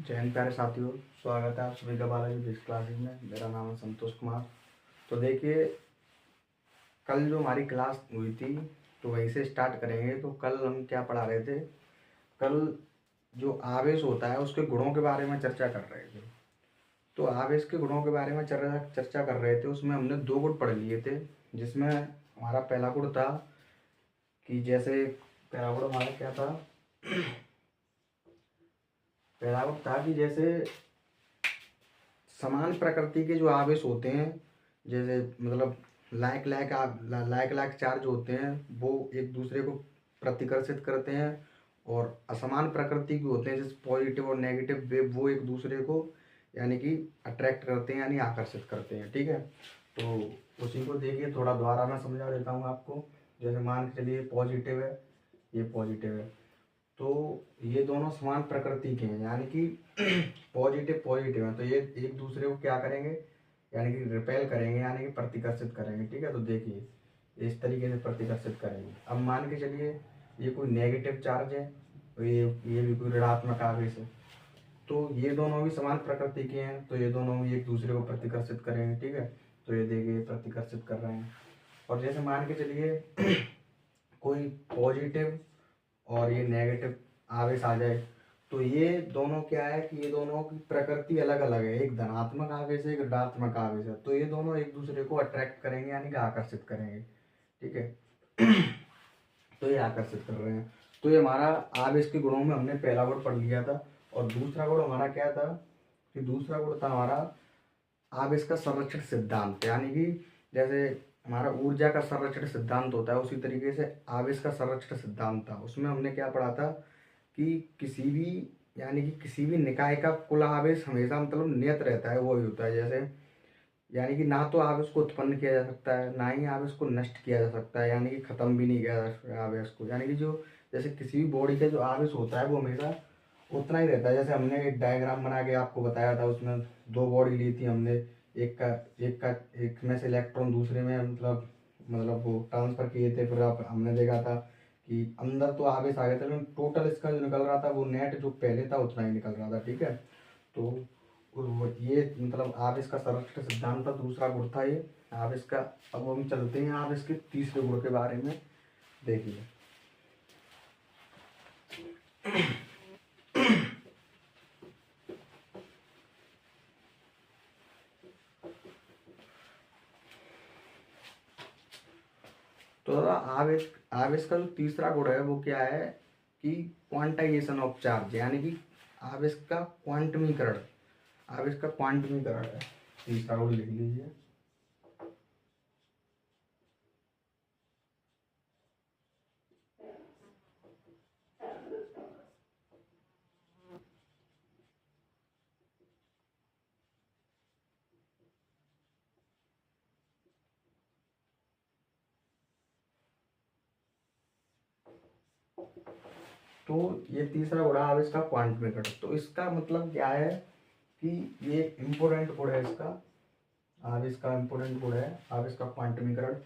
जय हिंद प्यारे साथियों, स्वागत है आप सभी का बालाजी फिजिक्स क्लासेज में। मेरा नाम है संतोष कुमार। तो देखिए, कल जो हमारी क्लास हुई थी तो वहीं से स्टार्ट करेंगे। तो कल हम क्या पढ़ा रहे थे? कल जो आवेश होता है उसके गुणों के बारे में चर्चा कर रहे थे। तो आवेश के गुणों के बारे में चर्चा कर रहे थे। उसमें हमने दो गुण पढ़ लिए थे, जिसमें हमारा पहला गुण था कि जैसे पहला गुण हमारा क्या था? पहला गुण था कि जैसे समान प्रकृति के जो आवेश होते हैं, जैसे मतलब लाइक लाइक चार्ज होते हैं, वो एक दूसरे को प्रतिकर्षित करते हैं। और असमान प्रकृति के होते हैं, जैसे पॉजिटिव और नेगेटिव वेव, वो एक दूसरे को यानी कि अट्रैक्ट करते हैं यानी आकर्षित करते हैं। ठीक है, तो उसी को देखिए, थोड़ा दोबारा मैं समझा देता हूँ आपको। जैसे मान के चलिए पॉजिटिव है, ये पॉजिटिव है, तो ये दोनों समान प्रकृति के हैं, यानी कि पॉजिटिव पॉजिटिव है, तो ये एक दूसरे को क्या करेंगे, यानी कि रिपेल करेंगे, यानी कि प्रतिकर्षित करेंगे। ठीक है, तो देखिए इस तरीके से प्रतिकर्षित करेंगे। अब मान के चलिए ये कोई नेगेटिव चार्ज है, तो ये भी कोई ऋणात्मक आवेश है, तो ये दोनों भी समान प्रकृति के हैं, तो ये दोनों भी एक दूसरे को प्रतिकर्षित करेंगे। ठीक है, तो ये देखिए प्रतिकर्षित कर रहे हैं। और जैसे मान के चलिए कोई पॉजिटिव और ये नेगेटिव आवेश आ जाए, तो ये दोनों क्या है कि ये दोनों की प्रकृति अलग अलग है। एक धनात्मक आवेश है, एक ऋणात्मक आवेश है, तो ये दोनों एक दूसरे को अट्रैक्ट करेंगे यानी कि आकर्षित करेंगे। ठीक है, तो ये आकर्षित कर रहे हैं। तो ये हमारा आवेश के गुणों में हमने पहला गुण पढ़ लिया था। और दूसरा गुण हमारा क्या था कि दूसरा गुण था हमारा आवेश का संरक्षण सिद्धांत, यानी कि जैसे हमारा ऊर्जा का संरक्षण सिद्धांत होता है, उसी तरीके से आवेश का संरक्षण सिद्धांत था। उसमें हमने क्या पढ़ा था कि किसी भी यानी कि किसी भी निकाय का कुल आवेश हमेशा मतलब नियत रहता है, वो ही होता है। जैसे यानी कि ना तो आवेश को उत्पन्न किया जा सकता है, ना ही आवेश को नष्ट किया जा सकता है, यानी कि खत्म भी नहीं किया जा सकता आवेश को। यानी कि जो जैसे किसी भी बॉडी का जो आवेश होता है वो हमेशा उतना ही रहता है। जैसे हमने एक डायग्राम बना के आपको बताया था, उसमें दो बॉडी ली थी हमने, एक में से इलेक्ट्रॉन दूसरे में मतलब वो ट्रांसफर किए थे। फिर आप हमने देखा था कि अंदर तो आवेश आ गया था, लेकिन टोटल इसका जो निकल रहा था वो नेट जो पहले था उतना ही निकल रहा था। ठीक है, तो ये मतलब आवेश का संरक्षण सिद्धांत था, दूसरा गुण था ये आवेश का। अब हम चलते हैं आवेश के तीसरे गुण के बारे में। देखिए, तो आवेश आवेश का जो तीसरा गुण है वो क्या है कि क्वांटाइजेशन ऑफ चार्ज, यानी कि आवेश का क्वांटमीकरण। आवेश का क्वांटमीकरण है, तीसरा गुण लिख लीजिए। तो ये तीसरा गुण है आवेश का क्वांटमीकरण। तो इसका मतलब क्या है कि ये इम्पोर्टेंट गुण है इसका, आवेश का इम्पोर्टेंट गुण है आवेश का क्वांटमीकरण।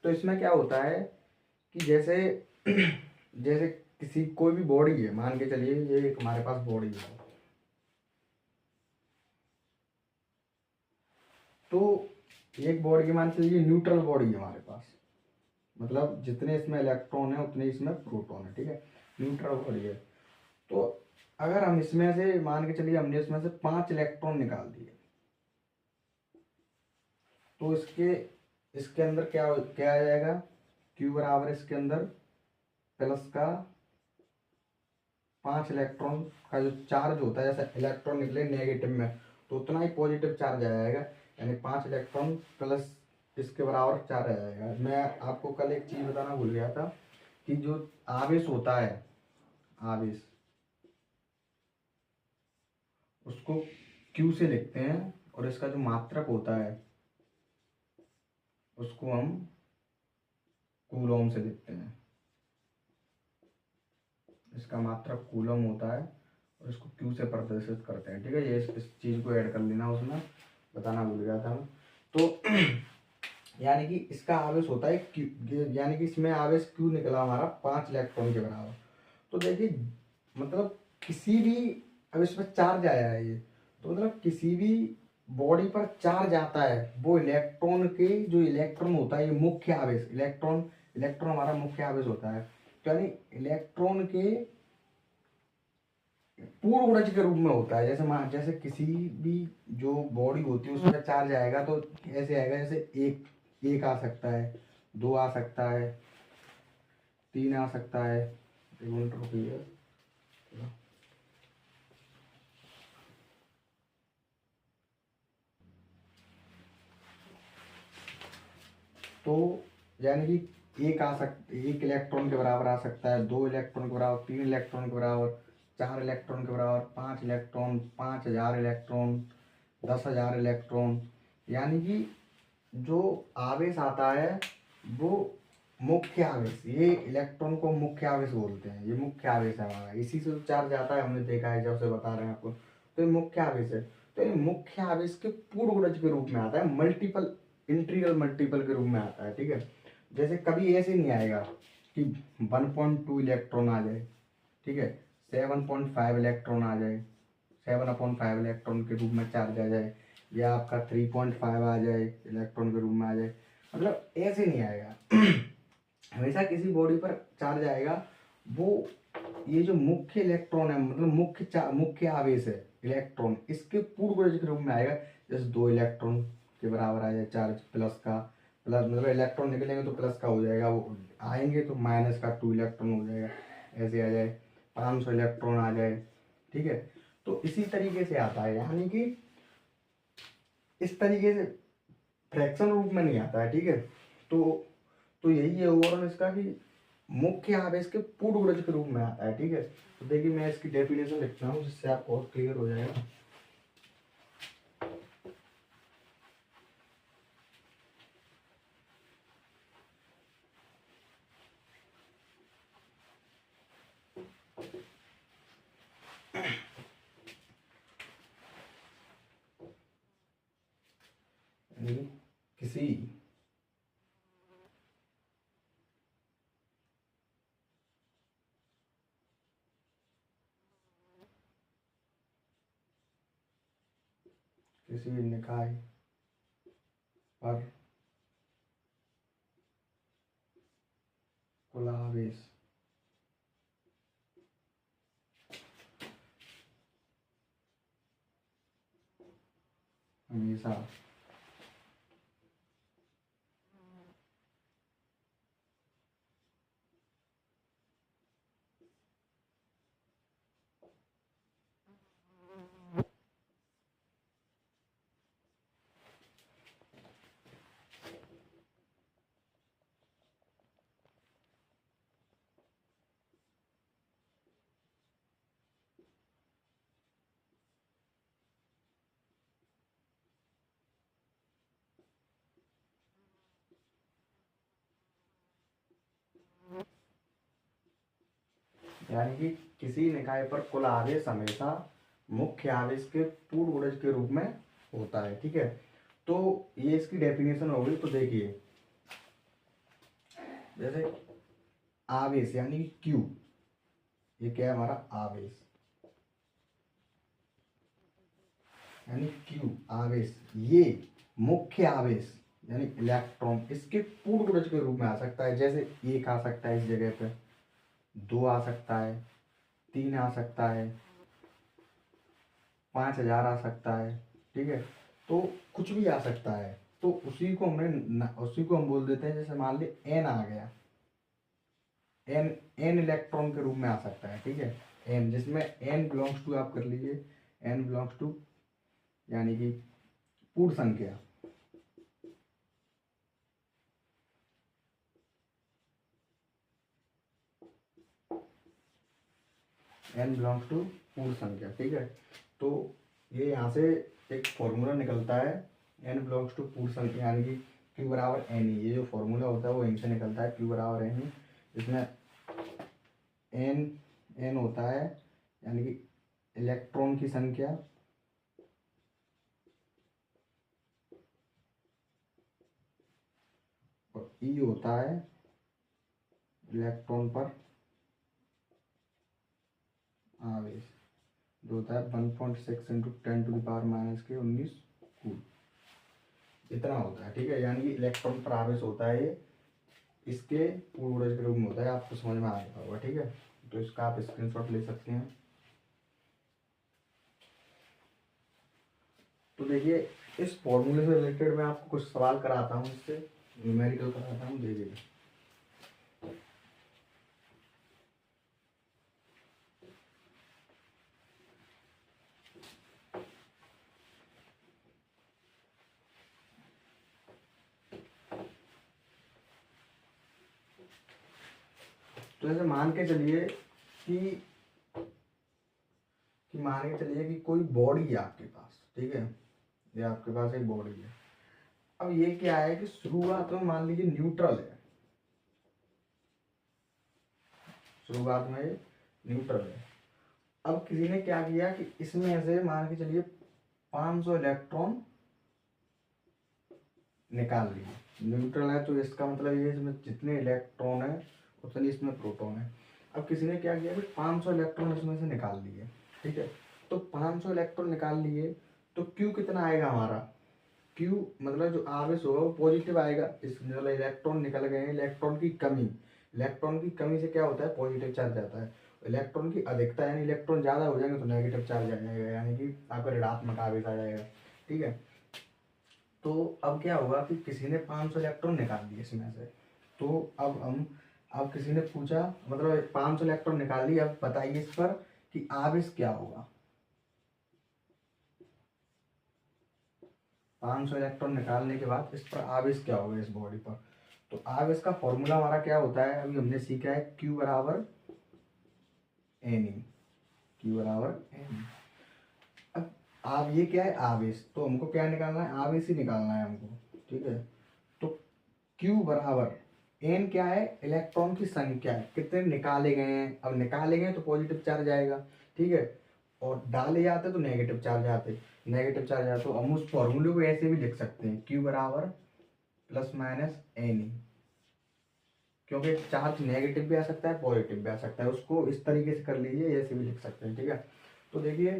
तो इसमें क्या होता है कि जैसे जैसे किसी कोई भी बॉडी है, मान के चलिए ये एक हमारे पास बॉडी है, तो एक बॉडी की मान के चलिए न्यूट्रल बॉडी है हमारे पास, मतलब जितने इसमें इलेक्ट्रॉन है उतने इसमें प्रोटॉन है। ठीक है, न्यूट्रल बॉडी है। तो अगर हम इसमें से मान के चलिए हमने इसमें से 5 इलेक्ट्रॉन निकाल दिए, तो इसके इसके अंदर क्या क्या आ जाएगा, क्यू बराबर इसके अंदर प्लस का 5 इलेक्ट्रॉन का जो चार्ज होता है, जैसे इलेक्ट्रॉन निकले नेगेटिव में तो उतना ही पॉजिटिव चार्ज आ जाएगा, यानी 5 इलेक्ट्रॉन प्लस इसके बराबर चार्ज आ जाएगा। मैं आपको कल एक चीज़ बताना भूल गया था कि जो आवेश होता है, आवेश उसको क्यू से लिखते हैं, और इसका जो मात्रक होता है उसको हम कूलॉम से लिखते हैं। इसका मात्रक कूलम होता है और इसको क्यू से प्रदर्शित करते हैं। ठीक है, ये इस चीज़ को ऐड कर लेना, उसमें बताना भूल गया था मैं। तो यानी कि इसका आवेश होता है क्यू, यानी कि इसमें आवेश क्यू निकला हमारा 5 इलेक्ट्रॉन के बराबर। तो देखिए मतलब किसी भी अब इसमें चार्ज आया है ये, तो मतलब किसी भी बॉडी पर चार्ज आता है वो इलेक्ट्रॉन के, जो इलेक्ट्रॉन होता है ये मुख्य आवेश, इलेक्ट्रॉन इलेक्ट्रॉन हमारा मुख्य आवेश होता है, तो यानी इलेक्ट्रॉन के पूर्ण ऊर्जा के रूप में होता है। जैसे मान, जैसे किसी भी जो बॉडी होती है उसमें चार्ज आएगा तो ऐसे आएगा, जैसे एक एक आ सकता है, दो आ सकता है, तीन आ सकता है। एक मिनट रुकिए। तो यानी कि एक इलेक्ट्रॉन के बराबर आ सकता है, दो इलेक्ट्रॉन के बराबर, तीन इलेक्ट्रॉन के बराबर, चार इलेक्ट्रॉन के बराबर, पांच इलेक्ट्रॉन, 5,000 इलेक्ट्रॉन, 10,000 इलेक्ट्रॉन। यानी कि जो आवेश आता है वो मुख्य आवेश, ये इलेक्ट्रॉन को मुख्य आवेश बोलते हैं, ये मुख्य आवेश है हमारा, इसी से चार्ज आता है, हमने देखा है जब से बता रहे हैं आपको। तो ये मुख्य आवेश है, तो ये मुख्य आवेश के पूर्ण ऊर्जा के रूप में आता है, मल्टीपल इंटीग्रल मल्टीपल के रूप में आता है, ठीक है। जैसे कभी ऐसे नहीं आएगा कि 1.2 इलेक्ट्रॉन आ जाए, ठीक है, 7.5 इलेक्ट्रॉन आ जाए, 7/5 इलेक्ट्रॉन के रूप में चार्ज आ जाए, या आपका 3.5 आ जाए इलेक्ट्रॉन के रूप में आ जाए, मतलब ऐसे नहीं आएगा। हमेशा किसी बॉडी पर चार्ज आएगा वो, ये जो मुख्य इलेक्ट्रॉन है, मतलब मुख्य आवेश है इलेक्ट्रॉन, इसके पूर्ण ऊर्जा के रूप में आएगा। जैसे 2 इलेक्ट्रॉन के बराबर आ जाए चार्ज, प्लस का, प्लस मतलब इलेक्ट्रॉन निकलेंगे तो प्लस का हो जाएगा, वो आएंगे तो माइनस का 2 इलेक्ट्रॉन हो जाएगा, ऐसे आ जाए। 500 इलेक्ट्रॉन आ जाए, ठीक है। तो इसी तरीके से आता है, यानी कि इस तरीके से फ्रैक्शन रूप में नहीं आता है, ठीक है। तो यही है ओवरऑल इसका, कि मुख्य आवेश के पूर्ण ऊर्जा के रूप में आता है, ठीक है। तो देखिए मैं इसकी डेफिनेशन लिखता हूँ जिससे आपको और क्लियर हो जाएगा। किसी किसी निकाय पर कुल आवेश हमेशा यानी कि किसी निकाय पर कुल आवेश हमेशा मुख्य आवेश के पूर्ण ऊर्जा के रूप में होता है, ठीक है। तो ये इसकी डेफिनेशन हो गई। तो देखिए जैसे आवेश यानी कि क्यू, ये क्या है हमारा आवेश, यानी क्यू आवेश, ये मुख्य आवेश यानी इलेक्ट्रॉन, इसके पूर्ण ऊर्जा के रूप में आ सकता है। जैसे एक आ सकता है इस जगह पे, दो आ सकता है, तीन आ सकता है, 5,000 आ सकता है, ठीक है। तो कुछ भी आ सकता है, तो उसी को हम बोल देते हैं, जैसे मान ली एन आ गया, एन एन इलेक्ट्रॉन के रूप में आ सकता है, ठीक है। एन, जिसमें एन बिलोंग्स टू, आप कर लीजिए एन बिलोंग्स टू, यानी कि पूर्ण संख्या, एन बिलोंग्स टू पूर्ण संख्या, ठीक है। तो ये यहाँ से एक फॉर्मूला निकलता है, एन बिलोंग्स टू पूर्ण संख्या, यानी कि क्यू बराबर एन ई, ये जो फॉर्मूला होता है वो यहीं से निकलता है, क्यू बराबर एन ई। इसमें एन एन होता है यानी कि इलेक्ट्रॉन की संख्या, और ई होता है इलेक्ट्रॉन पर आवेश। जो होता है 1.6 इंटू 10⁻⁻19 कूल, इतना होता है। ठीक है, यानी कि इलेक्ट्रॉन पर आवेश होता है ये, इसके ऊर्जा के रूप में होता है। आपको समझ में आ गया होगा। ठीक है, तो इसका आप स्क्रीनशॉट ले सकते हैं। तो देखिए, इस फॉर्मूले से रिलेटेड मैं आपको कुछ सवाल कराता हूँ, इससे न्यूमेरिकल कराता हूँ। देखिए, तो ऐसे मान के चलिए कि मान के चलिए कि कोई बॉडी है आपके पास। ठीक है, ये आपके पास एक बॉडी है। अब ये क्या है कि शुरुआत में मान लीजिए न्यूट्रल है, शुरुआत में ये न्यूट्रल है। अब किसी ने क्या किया कि इसमें से मान के चलिए 500 इलेक्ट्रॉन निकाल लिए। न्यूट्रल है तो इसका मतलब ये इसमें जितने इलेक्ट्रॉन है उतने इसमें प्रोटॉन है। अब किसी ने क्या किया कि 500 इलेक्ट्रॉन इसमें से निकाल लिए। ठीक है, तो 500 इलेक्ट्रॉन निकाल लिए तो क्यू कितना आएगा हमारा? क्यू मतलब जो आवेश होगा वो पॉजिटिव आएगा। इस मतलब इलेक्ट्रॉन निकल गए हैं, इलेक्ट्रॉन की कमी, इलेक्ट्रॉन की कमी से क्या होता है? पॉजिटिव चार्ज आता है। इलेक्ट्रॉन की अधिकता यानी इलेक्ट्रॉन ज़्यादा हो जाएंगे तो नेगेटिव चार्ज आ जाएगा, यानी कि आपका ऋणात्मक आवेश आ जाएगा। ठीक है, तो अब क्या होगा कि किसी ने 500 इलेक्ट्रॉन निकाल दिए इसमें से। तो अब किसी ने पूछा, मतलब 500 इलेक्ट्रॉन निकाल लिए, अब बताइए इस पर कि आवेश क्या होगा। 500 इलेक्ट्रॉन निकालने के बाद इस पर आवेश क्या होगा इस बॉडी पर? तो आवेश का फॉर्मूला हमारा क्या होता है? अभी हमने सीखा है Q बराबर एन ई, Q बराबर एन। अब आप ये क्या है? आवेश। तो हमको क्या निकालना है? आवेश ही निकालना है हमको। ठीक है, तो Q बराबर एन क्या है? इलेक्ट्रॉन की संख्या है, कितने निकाले गए हैं। अब निकाले गए तो पॉजिटिव चार्ज आएगा। ठीक है, और डाले जाते तो नेगेटिव चार्ज आते, नेगेटिव चार्ज आते। तो हम उस फॉर्मूले को ऐसे भी लिख सकते हैं, Q बराबर प्लस माइनस एन ई, क्योंकि चार्ज नेगेटिव भी आ सकता है पॉजिटिव भी आ सकता है। उसको इस तरीके से कर लीजिए, ऐसे भी लिख सकते हैं। ठीक है, तो देखिए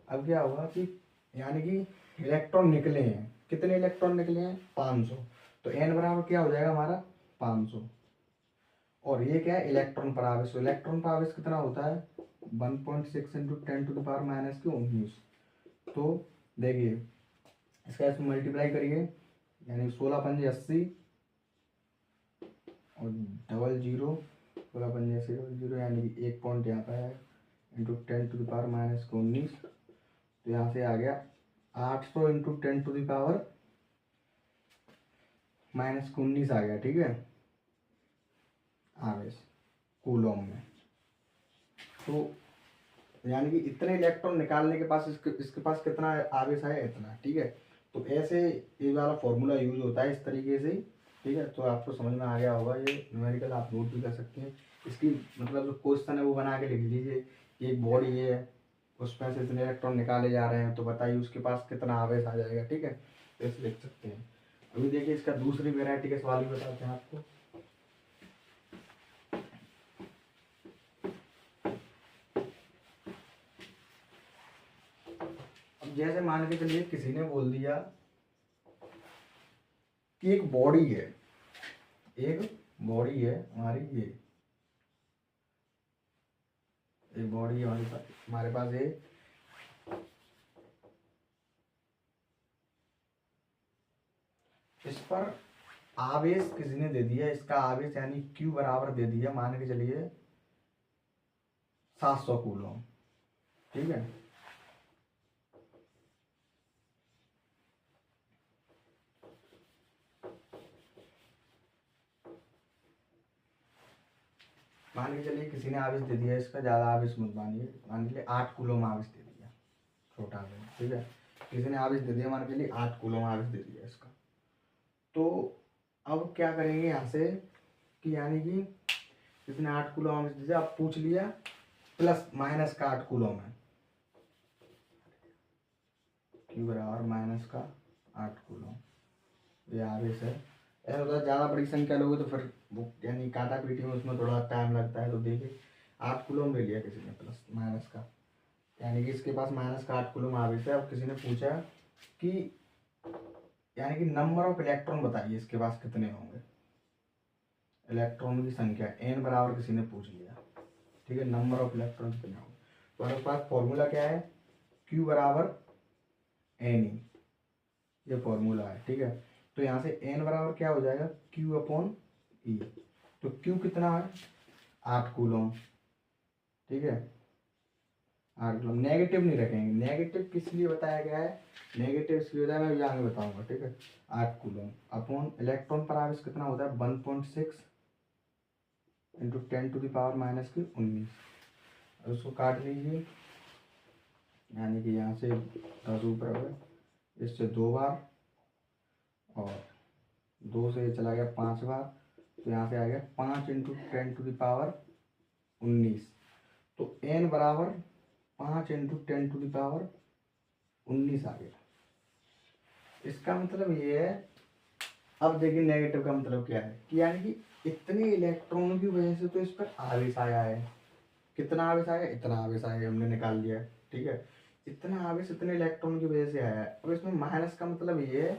अब क्या होगा कि यानी कि इलेक्ट्रॉन निकले हैं, कितने इलेक्ट्रॉन निकले हैं? 500। तो एन बराबर क्या हो जाएगा हमारा? 500। और ये क्या है? इलेक्ट्रॉन पर आवेश। इलेक्ट्रॉन पर आवेश कितना होता है? 1.6 इंटू 10⁻⁻19। तो देखिए इसका इसमें मल्टीप्लाई करिए, यानी 16 पंजे 80 और डबल जीरो, 16 पंजे 80 डबल जीरो, यानी कि एक पॉइंट यहाँ पर है इंटू 10⁻⁻19। तो यहाँ से आ गया 800 इंटू 10⁻⁻19 आ गया। ठीक है, आवेश कूलॉम में। तो यानी कि इतने इलेक्ट्रॉन निकालने के पास इसके पास कितना आवेश है? इतना। ठीक है, तो ऐसे ये वाला फॉर्मूला यूज होता है इस तरीके से। ठीक है, तो आपको समझ में आ गया होगा। ये न्यूमेरिकल आप नोट भी कर सकते हैं। इसकी मतलब जो क्वेश्चन है वो बना के लिख लीजिए कि एक बॉडी है, उसमें से इतने इलेक्ट्रॉन निकाले जा रहे हैं, तो बताइए उसके पास कितना आवेश आ जाएगा। ठीक है, तो ऐसे लिख सकते हैं। अभी देखिए इसका दूसरी वेराइटी के सवाल भी बताते हैं आपको। अब जैसे मान के चलिए किसी ने बोल दिया कि एक बॉडी है, एक बॉडी है हमारी, ये एक बॉडी है हमारे पास एक इस पर आवेश किसी ने दे दिया, इसका आवेश यानी Q बराबर दे दिया, मान के चलिए 700 कूलम। ठीक है, मान के चलिए किसी ने आवेश दे दिया, इसका ज़्यादा आवेश मत मानिए, मान के चलिए 8 कूलम आवेश दे दिया, छोटा आवेश। ठीक है, किसी ने आवेश दे दिया, मान के चलिए 8 कूलम आवेश दे दिया इसका। तो अब क्या करेंगे यहाँ से कि यानी कि किसी ने 8 कूलम आवेश दे दिया, अब पूछ लिया प्लस माइनस का 8 कूलम है, Q बराबर माइनस का 8 कूलम ये आवेश है। ऐसा होता है ज़्यादा बड़ी संख्या लोगे तो फिर वो यानी काटा पीटी में उसमें थोड़ा टाइम लगता है। तो देखिए 8 कूलम ले लिया किसी ने प्लस माइनस का, यानी कि इसके पास माइनस का 8 कूलम आवेश है। अब किसी ने पूछा कि यानी कि नंबर ऑफ इलेक्ट्रॉन बताइए इसके पास कितने होंगे, इलेक्ट्रॉन की संख्या n बराबर किसी ने पूछ लिया, ठीक है, नंबर ऑफ इलेक्ट्रॉन कितने होंगे। तो हमारे पास फॉर्मूला क्या है, Q बराबर NE, ये फॉर्मूला है, ठीक है। तो यहाँ से n बराबर क्या हो जाएगा, Q अपॉन E। तो Q कितना है, 8 कूलम, ठीक है, 8 कूलम। नेगेटिव नहीं रखेंगे, नेगेटिव किस लिए बताया गया है, नेगेटिव इसलिए बताया, मैं आगे बताऊंगा, ठीक है। 8 कूलम अपॉन इलेक्ट्रॉन पर आवेश कितना होता है, 1.6 इंटू 10⁻⁻⁰ उसको काट लीजिए, यानी कि यहाँ से 10 ऊपर है, इससे 2 बार और 2 से चला गया 5 बार, तो यहाँ से आ गया 5 इंटू 10⁻⁻⁹। तो n बराबर 5 इंटू 10⁻⁻⁹ आ गया। इसका मतलब ये है, अब देखिए नेगेटिव का मतलब क्या है कि यानी कि इतने इलेक्ट्रॉनों की वजह से तो इस पर आवेश आया है। कितना आवेश आया, इतना आवेश आया, हमने निकाल लिया, ठीक है। इतना आवेश इतने इलेक्ट्रॉन की वजह से आया है। अब इसमें माइनस का मतलब ये है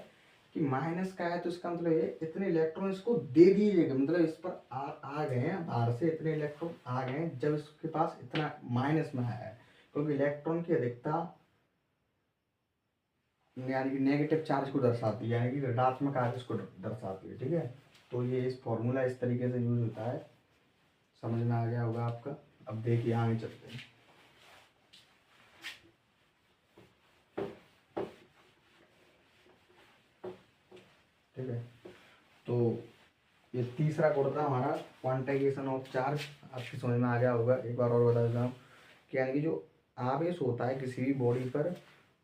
कि माइनस का है, तो इसका मतलब ये इतने इलेक्ट्रॉन इसको दे दीजिएगा, मतलब इस पर आ गए हैं बाहर से, इतने इलेक्ट्रॉन आ गए हैं जब इसके पास इतना माइनस में आया है, क्योंकि इलेक्ट्रॉन की अधिकता यानी कि नेगेटिव चार्ज को दर्शाती है, यानी कि ऋणात्मक आवेश को दर्शाती है, ठीक है। तो ये इस फॉर्मूला इस तरीके से यूज होता है, समझ में आ गया होगा आपका। अब देखिए आगे चलते हैं, ठीक है। तो ये तीसरा गुण था हमारा क्वांटाइजेशन ऑफ चार्ज, आपकी समझ में आ गया होगा। एक बार और बता देता हूँ कि यानी कि जो आवेश होता है किसी भी बॉडी पर,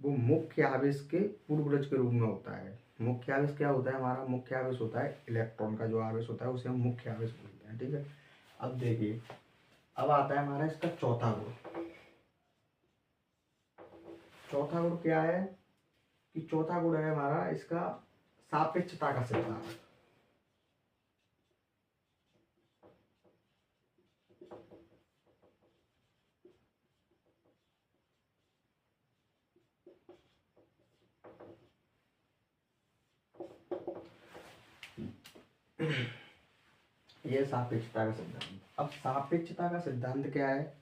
वो मुख्य आवेश के पूर्वज के रूप में होता है। मुख्य आवेश क्या होता है, हमारा मुख्य आवेश होता है इलेक्ट्रॉन का जो आवेश होता है, उसे हम मुख्य आवेश बोलते हैं, ठीक है। अब देखिए, अब आता है हमारा इसका चौथा गुण। चौथा गुण क्या है कि चौथा गुण है हमारा इसका सापेक्षता का सिद्धांत। ये सापेक्षता का सिद्धांत। अब सापेक्षता का सिद्धांत क्या है,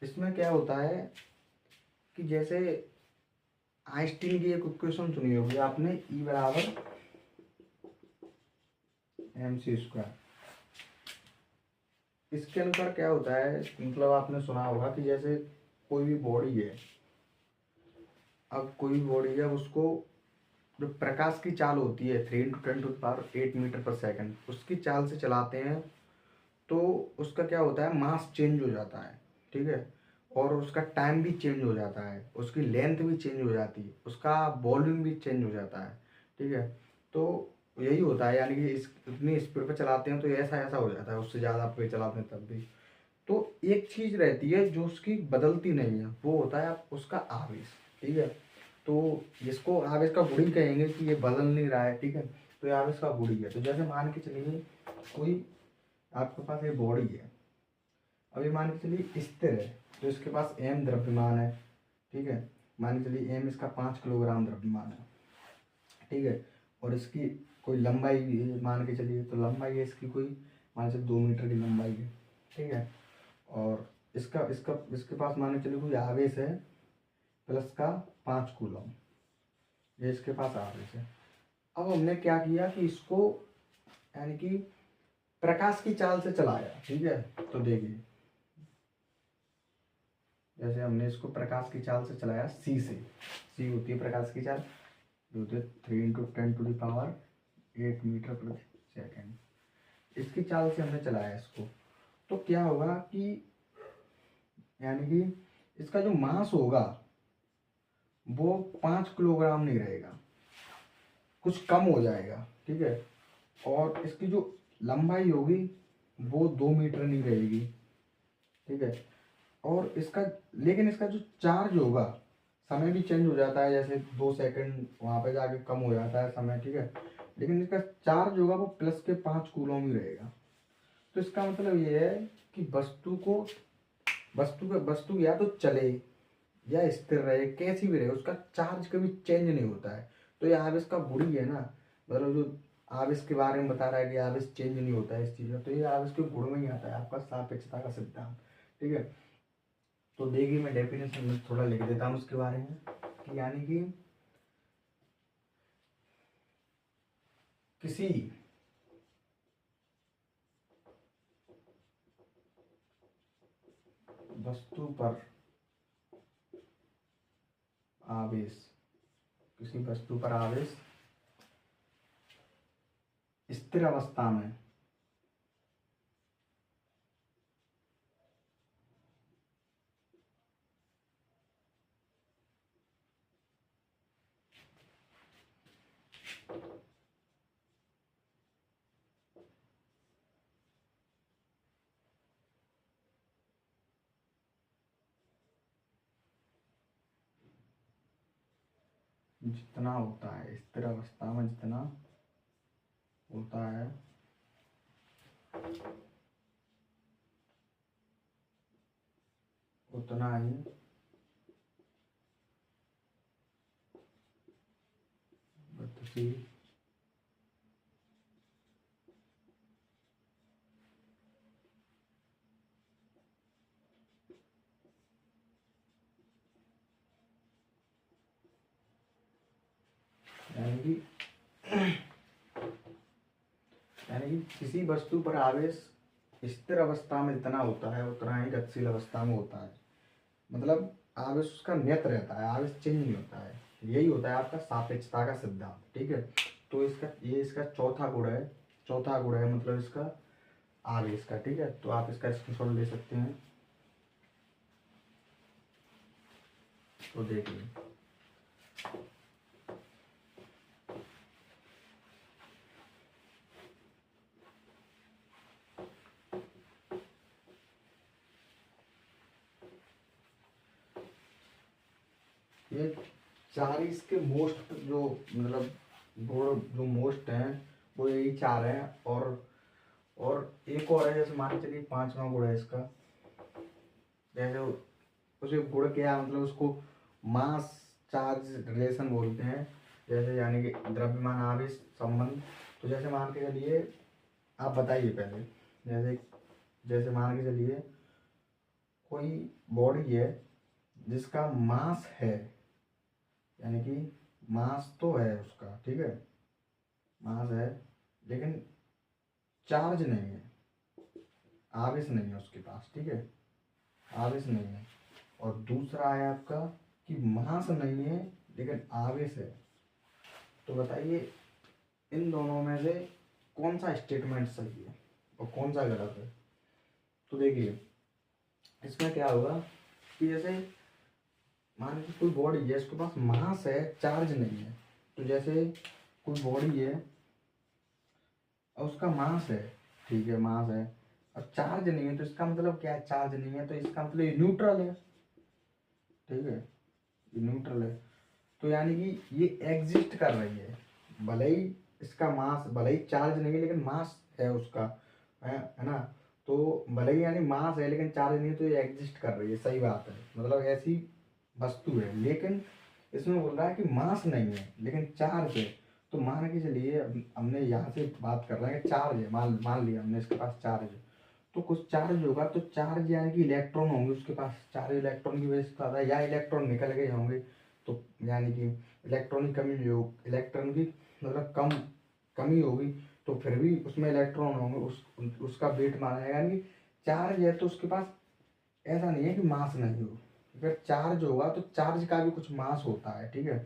इसमें क्या होता है कि जैसे आइंस्टीन की एक इक्वेशन सुनी होगी आपने, E बराबर mc²। इसके अनुसार क्या होता है, मतलब आपने सुना होगा कि जैसे कोई भी बॉडी है, अब कोई भी बॉडी है, उसको जो प्रकाश की चाल होती है 3 × 10⁸ मीटर पर सेकंड, उसकी चाल से चलाते हैं, तो उसका क्या होता है, मास चेंज हो जाता है, ठीक है, और उसका टाइम भी चेंज हो जाता है, उसकी लेंथ भी चेंज हो जाती है, उसका वॉल्यूम भी चेंज हो जाता है, ठीक है। तो यही होता है, यानी कि इस इतनी स्पीड पे चलाते हैं तो ऐसा ऐसा हो जाता है, उससे ज़्यादा पे चलाते हैं तब भी। तो एक चीज़ रहती है जो उसकी बदलती नहीं है, वो होता है उसका आवेश, ठीक है। तो जिसको आवेश का गुण कहेंगे कि ये बदल नहीं रहा है, ठीक है, तो ये आवेश का गुण है। तो जैसे मान के चलिए कोई आपके पास ये बॉडी है, अभी मान के चलिए स्थिर है, तो इसके पास m द्रव्यमान है, ठीक है, मान के चलिए m इसका 5 किलोग्राम द्रव्यमान है, ठीक है, और इसकी कोई लंबाई भी है, मान के चलिए, तो लंबाई है इसकी कोई मान के 2 मीटर की लंबाई है, ठीक है, और इसका इसका इसके पास मान के चलिए कोई आवेश है प्लस का 5 कूलम, ये इसके पास आवेश है। अब हमने क्या किया कि इसको यानी कि प्रकाश की चाल से चलाया, ठीक है। तो देखिए, जैसे हमने इसको प्रकाश की चाल से चलाया सी से, सी होती है प्रकाश की चाल, जो होती है 3 × 10⁸ मीटर पर सेकेंड, इसकी चाल से हमने चलाया इसको। तो क्या होगा कि यानी कि इसका जो मास होगा वो 5 किलोग्राम नहीं रहेगा, कुछ कम हो जाएगा, ठीक है, और इसकी जो लंबाई होगी वो 2 मीटर नहीं रहेगी, ठीक है, और इसका लेकिन इसका जो चार्ज होगा, समय भी चेंज हो जाता है, जैसे 2 सेकंड वहाँ पे जाके कम हो जाता है समय, ठीक है, लेकिन इसका चार्ज होगा वो प्लस के 5 कूलम ही रहेगा। तो इसका मतलब ये है कि वस्तु या तो चले या स्थिर रहे, कैसी भी रहे, उसका चार्ज कभी चेंज नहीं होता है। तो ये आवेश का गुण ही है ना, मतलब जो आवेश के बारे में बता रहा है कि आवेश चेंज नहीं होता है इस चीज़ में, तो ये आवेश के गुण में ही आता है आपका सापेक्षता का सिद्धांत। ठीक है, तो देखिए मैं डेफिनेशन में थोड़ा लिख देता हूँ उसके बारे में कि यानी कि किसी वस्तु पर आवेश, किसी वस्तु पर आवेश स्थिर अवस्था में जितना होता है, स्थिर अवस्था में जितना होता है उतना ही गतिशील यानी कि किसी वस्तु पर आवेश स्थिर अवस्था में जितना होता है उतना ही गतिशील अवस्था में होता है। मतलब आवेश उसका नियत रहता है, आवेश चेंज नहीं होता है। यही होता है आपका सापेक्षता का सिद्धांत। ठीक है, तो इसका चौथा गुण है, चौथा गुण है मतलब इसका आवेश का। ठीक है, तो आप इसका स्क्रीनशॉट ले सकते हैं। तो देखिए ये चार ही इसके मोस्ट जो मतलब गुण जो मोस्ट हैं वो यही चार हैं। और एक और है, जैसे मान के चलिए पांचवा गुण है इसका, जैसे उसे गुण क्या मतलब उसको मास चार्ज रिलेशन बोलते हैं। जैसे यानी कि द्रव्यमान आवेश संबंध। तो जैसे मान के चलिए, आप बताइए पहले, जैसे जैसे मान के चलिए कोई बॉडी है जिसका मास है, यानी कि मास तो है उसका, ठीक है, मास है लेकिन चार्ज नहीं है, आवेश नहीं है उसके पास। ठीक है, आवेश नहीं है। और दूसरा है आपका कि मास नहीं है लेकिन आवेश है। तो बताइए इन दोनों में से कौन सा स्टेटमेंट सही है और कौन सा गलत है। तो देखिए इसमें क्या होगा कि जैसे मान लीजिए कोई बॉडी है, उसके पास मास है, चार्ज नहीं है। तो जैसे कोई बॉडी है और उसका मास है, ठीक है, मास है और चार्ज नहीं है, तो इसका मतलब क्या है, चार्ज नहीं है तो इसका मतलब ये न्यूट्रल है। ठीक है, ये न्यूट्रल है। तो यानी कि ये एग्जिस्ट कर रही है, भले ही इसका मास, भले ही चार्ज नहीं है लेकिन मास है उसका, है ना। तो भले ही यानी मास है लेकिन चार्ज नहीं है, तो ये एग्जिस्ट कर रही है, सही बात है, मतलब ऐसी वस्तु है। लेकिन इसमें बोल रहा है कि मास नहीं है लेकिन चार्ज है। तो मान के चलिए हमने यहाँ से बात कर रहे हैं कि चार्ज है, मान मान लिया हमने इसके पास चार्ज है। तो कुछ चार्ज होगा, तो चार्ज यानी कि इलेक्ट्रॉन होंगे उसके पास, चार्ज इलेक्ट्रॉन की वजह से आता है, या इलेक्ट्रॉन निकल गए होंगे तो यानी कि इलेक्ट्रॉन की कमी हो, इलेक्ट्रॉन की मतलब कमी होगी, तो फिर भी उसमें इलेक्ट्रॉन होंगे, उसका वेट माना जाएगा। यानी कि चार्ज है तो उसके पास ऐसा नहीं है कि मास नहीं हो, अगर चार्ज होगा तो चार्ज का भी कुछ मास होता है। ठीक है,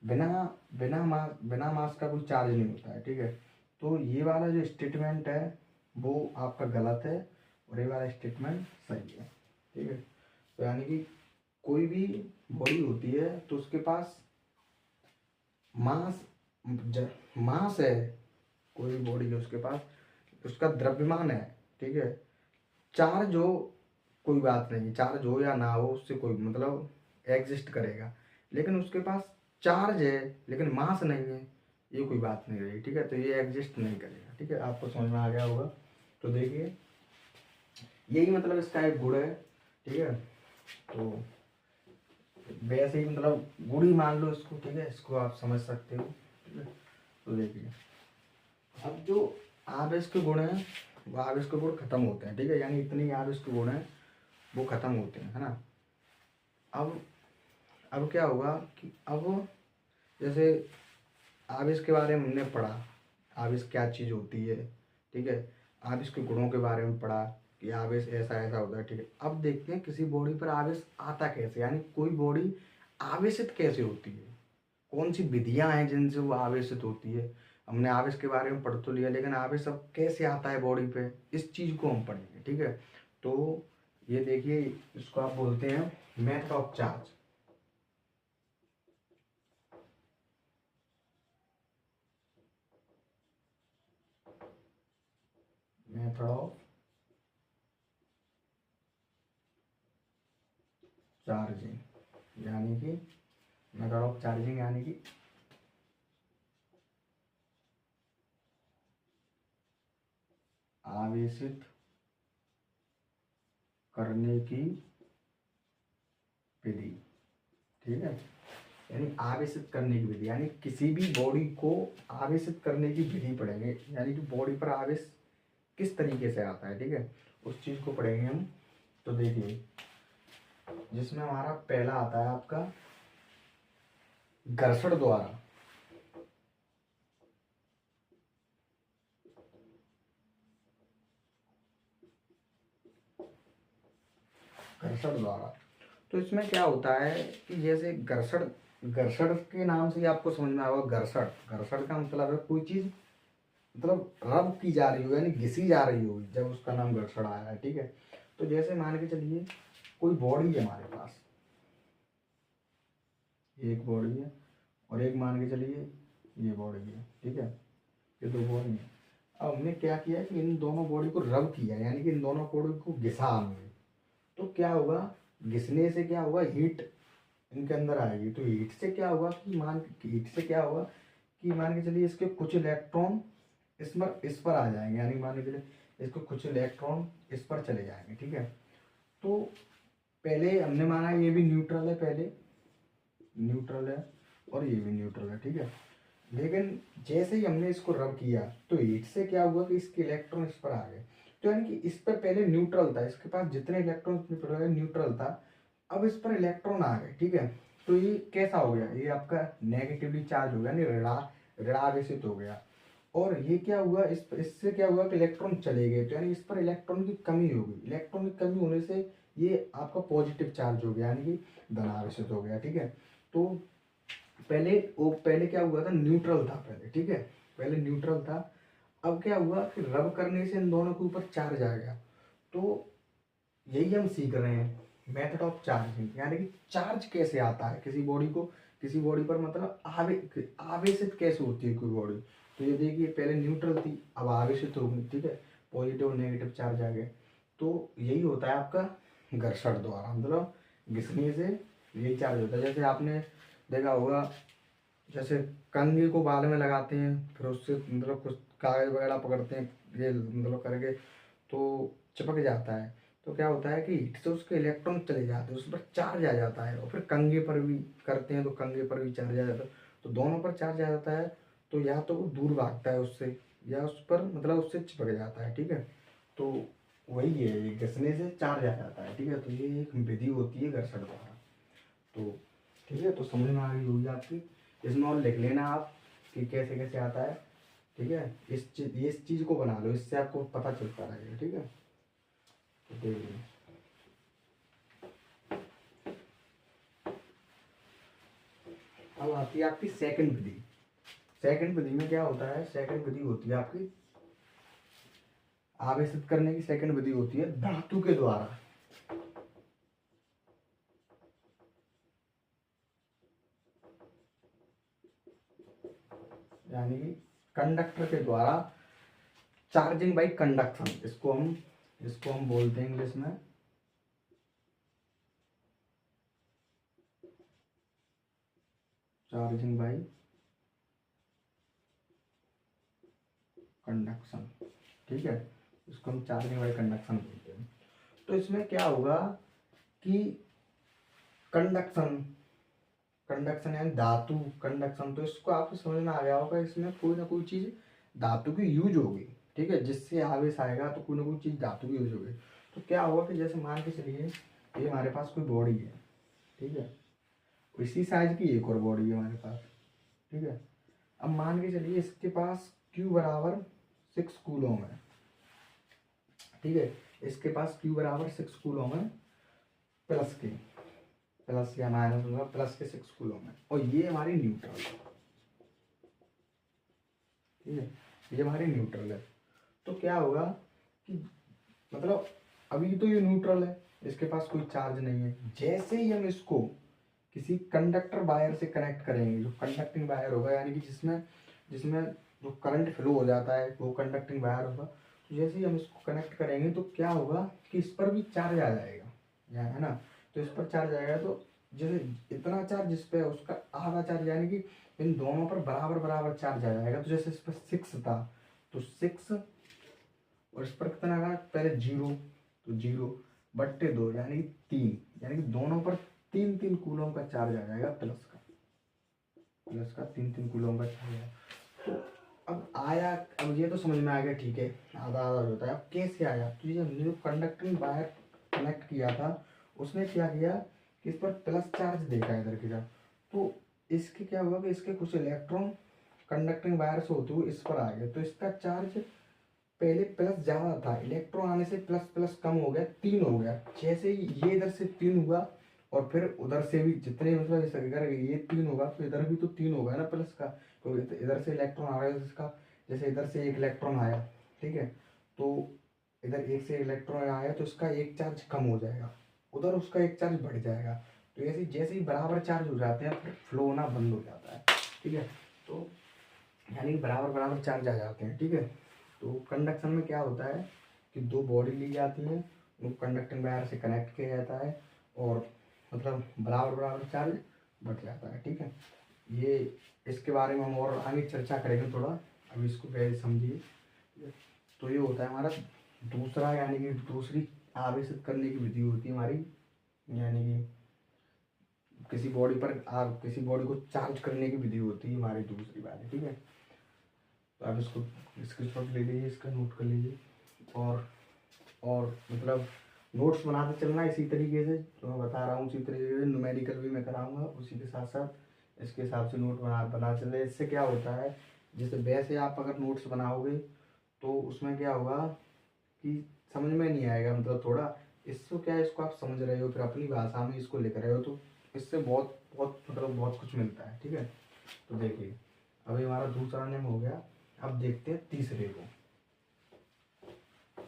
बिना बिना मास का कोई चार्ज नहीं होता है। ठीक है, तो ये वाला जो स्टेटमेंट है वो आपका गलत है और ये वाला स्टेटमेंट सही है। ठीक है, तो यानी कि कोई भी बॉडी होती है तो उसके पास मास मास है, कोई भी बॉडी है उसके पास, उसका द्रव्यमान है। ठीक है, चार्ज हो कोई बात नहीं, चार्ज हो या ना हो उससे कोई मतलब एग्जिस्ट करेगा, लेकिन उसके पास चार्ज है लेकिन मास नहीं है, ये कोई बात नहीं रही। ठीक है, तो ये एग्जिस्ट नहीं करेगा। ठीक है, आपको समझ में आ गया होगा। तो देखिए यही मतलब इसका एक गुण है। ठीक है, तो वैसे ही मतलब गुड़ी मान लो इसको, ठीक है, इसको आप समझ सकते हो, ठीक है। तो देखिए अब जो आवेश के गुण हैं वो आवेश के गुण खत्म होते हैं, ठीक है, यानी इतने आवेश के गुण हैं वो खत्म होते हैं, है ना। अब अब क्या होगा कि अब जैसे आवेश के बारे में हमने पढ़ा, आवेश क्या चीज़ होती है, ठीक है, आवेश के गुणों के बारे में पढ़ा कि आवेश ऐसा ऐसा होता है, ठीक है। अब देखते हैं किसी बॉडी पर आवेश आता कैसे, यानी कोई बॉडी आवेशित कैसे होती है, कौन सी विधियां हैं जिनसे वो आवेशित होती है। हमने आवेश के बारे में पढ़ तो लिया, लेकिन आवेश अब कैसे आता है बॉडी पे, इस चीज़ को हम पढ़ेंगे, ठीक है। तो ये देखिए, इसको आप बोलते हैं method of charge. Method of charging यानी कि मेथड ऑफ चार्जिंग यानी कि आवेशित करने की विधि, ठीक है, यानी आवेशित करने की विधि, यानी किसी भी बॉडी को आवेशित करने की विधि पढ़ेंगे, यानी कि बॉडी पर आवेश किस तरीके से आता है, ठीक है, उस चीज़ को पढ़ेंगे हम। तो देखिए जिसमें हमारा पहला आता है आपका घर्षण द्वारा, घर्षण द्वारा। तो इसमें क्या होता है कि जैसे घर्षण, घर्षण के नाम से ही आपको समझ में आएगा, घर्षण, घर्षण का मतलब है कोई चीज़ मतलब रब की जा रही हो, यानी घिसी जा रही हो, जब उसका नाम घर्षण आया है, ठीक है। तो जैसे मान के चलिए कोई बॉडी है हमारे पास, एक बॉडी है और एक मान के चलिए ये बॉडी है, ठीक है, ये दो बॉडी है। अब हमने क्या किया कि इन दोनों बॉडी को रब किया, यानी कि इन दोनों बॉडी को घिसा हमने। तो क्या होगा, घिसने से क्या होगा, हीट इनके अंदर आएगी। तो हीट से क्या होगा कि हीट से क्या होगा कि मान के चलिए इसके कुछ इलेक्ट्रॉन इस पर आ जाएंगे, यानी मान के चलिए इसको कुछ इलेक्ट्रॉन इस पर चले जाएंगे, ठीक है। तो पहले हमने माना ये भी न्यूट्रल है, पहले न्यूट्रल है और ये भी न्यूट्रल है, ठीक है। लेकिन जैसे ही हमने इसको रब किया तो हीट से क्या हुआ कि इसके इलेक्ट्रॉन इस पर आ गए। तो यानी कि इस पर पहले न्यूट्रल था, इसके पास जितने इलेक्ट्रॉन न्यूट्रल था, अब इस पर इलेक्ट्रॉन आ गए, ठीक है। तो ये कैसा हो गया, ये आपका नेगेटिवली चार्ज हो गया, यानी ऋणावेशित हो गया। और ये क्या हुआ, इससे क्या हुआ कि इलेक्ट्रॉन चले गए, तो यानी इस पर इलेक्ट्रॉन की कमी हो गई। इलेक्ट्रॉन की कमी होने से ये आपका पॉजिटिव चार्ज हो गया, यानी कि धनावेशित हो गया, ठीक है। तो पहले क्या हुआ था, न्यूट्रल था पहले, ठीक है, पहले न्यूट्रल था। अब क्या हुआ कि रब करने से इन दोनों के ऊपर चार्ज आ गया। तो यही हम सीख रहे हैं, मेथड ऑफ चार्जिंग, यानी कि चार्ज कैसे आता है किसी बॉडी को, किसी बॉडी पर मतलब आवेशित कैसे होती है कोई बॉडी। तो ये देखिए पहले न्यूट्रल थी, अब आवेशित हो गई, ठीक है, पॉजिटिव और नेगेटिव चार्ज आ गए। तो यही होता है आपका घर्षण द्वारा, मतलब घिसने से यही चार्ज होता है। जैसे आपने देखा होगा, जैसे कंघी को बाल में लगाते हैं, फिर उससे मतलब कुछ कागज वगैरह पकड़ते हैं, ये मतलब करके तो चिपक जाता है। तो क्या होता है कि हीट से उसके इलेक्ट्रॉन चले जाते हैं, उस पर चार्ज आ जाता है, और फिर कंघे पर भी करते हैं तो कंघे पर भी चार्ज आ जाता है। तो दोनों पर चार्ज आ जाता है, तो या तो वो दूर भागता है उससे, या उस पर मतलब उससे चिपक जाता है, ठीक है। तो वही है, ये घिसने से चार्ज आ जाता है, ठीक है। तो ये एक विधि होती है घर्षण द्वारा। तो ठीक है, तो समझ में आ गई होगी आपकी, इसमें और लिख लेना आप कि कैसे कैसे आता है, ठीक है। इस चीज़ को बना लो, इससे आपको पता चलता रहेगा, ठीक है। तो देखिए अब आती है आपकी सेकंड विधि। सेकंड विधि में क्या होता है, सेकंड विधि होती है आपकी आवेशित करने की, सेकंड विधि होती है धातु के द्वारा, यानी कि कंडक्टर के द्वारा, चार्जिंग बाई कंडक्शन, इसको हम बोलते हैं इंग्लिश में चार्जिंग बाई कंडक्शन, ठीक है, इसको हम चार्जिंग बाई कंडक्शन बोलते हैं। तो इसमें क्या होगा कि कंडक्शन कंडक्शन यानी धातु कंडक्शन, तो इसको आपको समझ में आ गया होगा, इसमें कोई ना कोई चीज़ धातु की यूज होगी, ठीक है, जिससे आवेश आएगा तो कोई ना कोई चीज़ धातु की यूज होगी। तो क्या होगा कि जैसे मान के चलिए ये हमारे पास कोई बॉडी है, ठीक है, इसी साइज की एक और बॉडी है हमारे पास, ठीक है। अब मान के चलिए इसके पास Q बराबर 6 कूलम है, ठीक है, इसके पास Q बराबर 6 कूलम है, प्लस या माइनस होगा, प्लस के 6 कूलम है, और ये हमारी न्यूट्रल है, ठीक है, ये हमारी न्यूट्रल है। तो क्या होगा कि मतलब अभी तो ये न्यूट्रल है, इसके पास कोई चार्ज नहीं है, जैसे ही हम इसको किसी कंडक्टर वायर से कनेक्ट करेंगे, जो कंडक्टिंग वायर होगा यानी कि जिसमें जिसमें जो करंट फ्लो हो जाता है वो कंडक्टिंग वायर होगा, तो जैसे ही हम इसको कनेक्ट करेंगे तो क्या होगा कि इस पर भी चार्ज आ जाएगा, है ना, तो इस पर चार्ज आएगा, तो जैसे इतना चार्ज जिस पे उसका आधा चार्ज, यानी कि इन दोनों पर बराबर बराबर चार्ज आ जाएगा। तो जैसे इस पर 6 था तो 6, और इस पर कितना आएगा पहले 0, तो 0/2 यानी कि 3, यानी कि दोनों पर 3-3 कूलम का चार्ज आ जाएगा, प्लस का 3-3 कूलम का चार्ज आएगा। तो अब आया, अब ये तो समझ में आ गया, ठीक है, आधा आधा होता है। अब कैसे आया, तो ये हमने जो कंडक्टिंग वायर कनेक्ट किया था उसने क्या किया कि इस पर प्लस चार्ज देखा इधर की तरफ, तो इसके क्या हुआ कि इसके कुछ इलेक्ट्रॉन कंडक्टिंग वायर से होते हुए इस पर आ गए, तो इसका चार्ज पहले प्लस ज़्यादा था, इलेक्ट्रॉन आने से प्लस प्लस कम हो गया, 3 हो गया। जैसे ही ये इधर से 3 हुआ और फिर उधर से भी जितने मतलब इस अगर ये 3 होगा तो इधर भी तो 3 होगा ना प्लस का, तो इधर से इलेक्ट्रॉन आ रहा है जिसका, जैसे इधर से एक इलेक्ट्रॉन आया, ठीक है, तो इधर एक से इलेक्ट्रॉन आया तो इसका एक चार्ज कम हो जाएगा, उधर उसका एक चार्ज बढ़ जाएगा, तो ऐसे जैसे ही बराबर चार्ज हो जाते हैं फिर फ्लो होना बंद हो जाता है, ठीक है, तो यानी कि बराबर बराबर चार्ज आ जाते हैं, ठीक है। तो कंडक्शन में क्या होता है कि 2 बॉडी ली जाती है, उनको कंडक्टिंग वायर से कनेक्ट किया जाता है और मतलब बराबर बराबर चार्ज बढ़ जाता है, ठीक है। ये इसके बारे में हम और आगे चर्चा करेंगे थोड़ा, अभी इसको पहले समझिए। तो ये होता है हमारा दूसरा, यानी कि दूसरी आवेशित करने की विधि होती है हमारी, यानी कि किसी बॉडी पर किसी बॉडी को चार्ज करने की विधि होती है हमारी दूसरी वाली, ठीक है। तो आप इसको स्क्रीनशॉट ले लीजिए, इसका नोट कर लीजिए, और मतलब नोट्स बनाते चलना इसी तरीके से जो मैं बता रहा हूँ, उसी तरीके से न्यूमेरिकल भी मैं कराऊंगा, उसी के साथ साथ इसके हिसाब से नोट बना चले। इससे क्या होता है, जैसे वैसे आप अगर नोट्स बनाओगे तो उसमें क्या होगा कि समझ में नहीं आएगा, मतलब थोड़ा इसको क्या है, इसको आप समझ रहे हो फिर अपनी भाषा में इसको लिख रहे हो, तो इससे बहुत बहुत मतलब बहुत कुछ मिलता है, ठीक है। तो देखिए अभी हमारा दूसरा नियम हो गया, अब देखते हैं तीसरे को,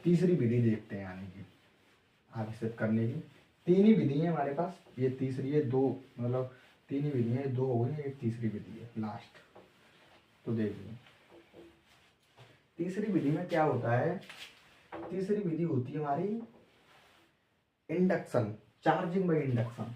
तीसरी विधि देखते हैं, यानी कि आविष्कृत करने की 3 ही विधि है हमारे पास, ये तीसरी है, 2 मतलब 3 ही विधि है, 2 हो गई, एक तीसरी विधि है लास्ट। तो देखिए तीसरी विधि में क्या होता है, तीसरी विधि होती है हमारी induction, charging by induction.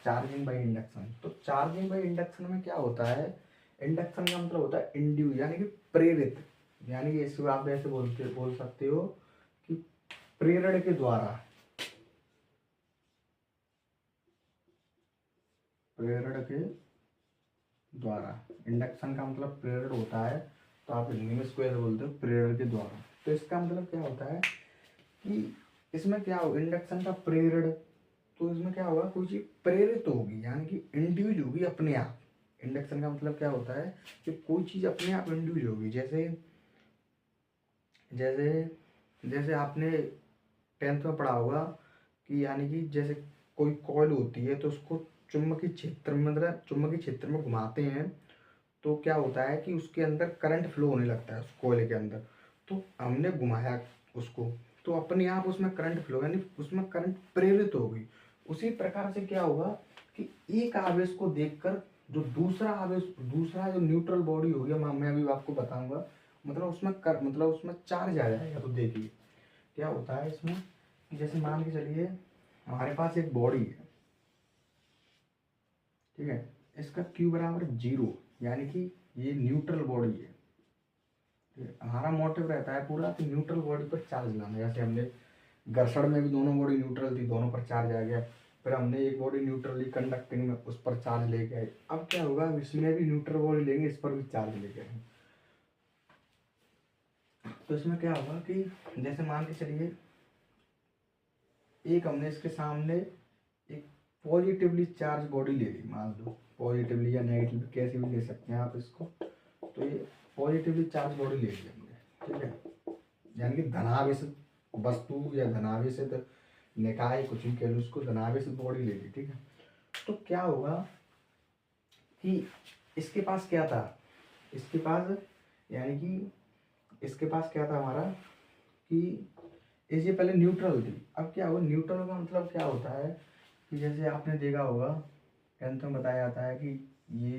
Charging by induction, तो चार्जिंग बाय इंडक्शन में क्या होता है, इंडक्शन का मतलब होता है इंड्यूस, यानी कि प्रेरित, यानी कि इसको आप ऐसे बोल सकते हो कि प्रेरण के द्वारा, प्रेरण के द्वारा, इंडक्शन का मतलब प्रेरण होता है, तो आप हिंदी में इसको ऐसे बोलते हो प्रेरण के द्वारा। तो इसका मतलब क्या होता है कि इसमें क्या हो, इंडक्शन का प्रेरण, तो इसमें क्या होगा, कोई चीज प्रेरित होगी यानी कि इंड्यूज होगी अपने आप। इंडक्शन का मतलब क्या होता है कि कोई चीज अपने आप इंड्यूज होगी, जैसे जैसे जैसे आपने 10th में पढ़ा होगा कि यानी कि जैसे कोई कॉइल होती है तो उसको चुंबकीय क्षेत्र में, मतलब चुंबकीय क्षेत्र में घुमाते हैं, तो क्या होता है कि उसके अंदर करंट फ्लो होने लगता है उस कोयले के अंदर, तो हमने घुमाया उसको तो अपने आप उसमें करंट फ्लो, यानी उसमें करंट प्रेरित हो गई। उसी प्रकार से क्या होगा कि एक आवेश को देखकर जो दूसरा आवेश, दूसरा जो न्यूट्रल बॉडी होगी, मैं अभी आपको बताऊंगा, मतलब मतलब उसमें चार्ज आ जाएगा। तो देखिए क्या होता है इसमें कि जैसे मान के चलिए हमारे पास एक बॉडी है, ठीक है, इसका Q बराबर 0, यानी कि ये न्यूट्रल बॉडी है। हमारा मोटिव रहता है पूरा कि न्यूट्रल बॉडी पर चार्ज लाना। जैसे हमने घर्षण में भी दोनों बॉडी न्यूट्रल थी, दोनों पर चार्ज आ गया, फिर हमने एक बॉडी न्यूट्रली कंडक्टिंग में उस पर चार्ज लेके आए। अब क्या होगा, इसमें भी न्यूट्रल बॉडी लेंगे, इस पर भी चार्ज लेके आए। तो इसमें क्या होगा कि जैसे मान के चलिए एक हमने इसके सामने एक पॉजिटिवली चार्ज बॉडी ले ली, मान लो पॉजिटिवली या नेगेटिव कैसे भी ले सकते हैं आप इसको। तो ये पॉजिटिवली चार्ज बॉडी ले ली हमने, ठीक है, यानी कि धनावेशित वस्तु या धनावेशित निकाय, कुछ भी कह लो उसको, धनावेशित बॉडी ले ली, ठीक है। तो क्या होगा कि इसके पास क्या था, इसके पास यानी कि इसके पास क्या था हमारा कि ये पहले न्यूट्रल थी। अब क्या हुआ, न्यूट्रल का मतलब क्या होता है कि जैसे आपने देखा होगा टेंथ में बताया जाता है कि ये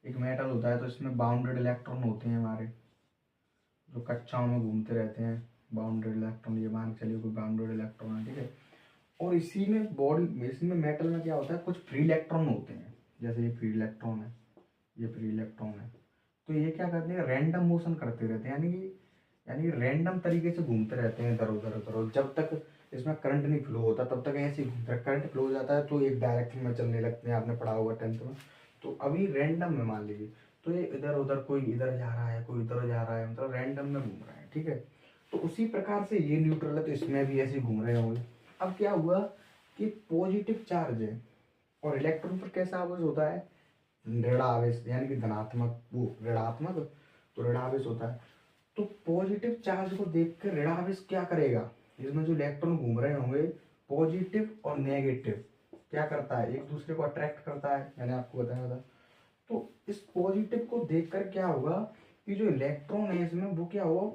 एक मेटल होता है, तो इसमें बाउंडेड इलेक्ट्रॉन होते हैं हमारे, जो कक्षाओं में घूमते रहते हैं। बाउंडेड इलेक्ट्रॉन, ये मान के चलिए कोई बाउंडेड इलेक्ट्रॉन है, ठीक है। और इसी में बॉडी, इसमें मेटल में क्या होता है, कुछ फ्री इलेक्ट्रॉन होते हैं। जैसे ये फ्री इलेक्ट्रॉन है, ये फ्री इलेक्ट्रॉन है, तो ये क्या करते हैं, रैंडम मोशन करते रहते हैं, यानी रैंडम तरीके से घूमते रहते हैं इधर उधर इधर उधर। जब तक इसमें करंट नहीं फ्लो होता तब तक ऐसे ही घूमते हैं। करंट फ्लो हो जाता है तो एक डायरेक्शन में चलने लगते हैं, आपने पढ़ा होगा टेंथ में। तो अभी रैंडम में मान लीजिए, तो ये इधर उधर, कोई इधर जा रहा है, कोई इधर जा रहा है, मतलब रैंडम में घूम रहा है, ठीक है। तो उसी प्रकार से ये न्यूट्रल है, तो इसमें भी ऐसे घूम रहे होंगे। अब क्या हुआ कि पॉजिटिव चार्ज है और इलेक्ट्रॉन पर कैसा आवेश होता है, ऋण आवेश, यानी कि धनात्मक, वो ऋणात्मक, तो ऋण आवेश होता है। तो पॉजिटिव चार्ज को देखकर ऋण आवेश क्या करेगा, इसमें जो इलेक्ट्रॉन घूम रहे होंगे पॉजिटिव और नेगेटिव, क्या करता है, एक दूसरे को अट्रैक्ट करता है, मैंने आपको बताया था। तो इस पॉजिटिव को देखकर क्या होगा कि जो इलेक्ट्रॉन है इसमें वो क्या होगा,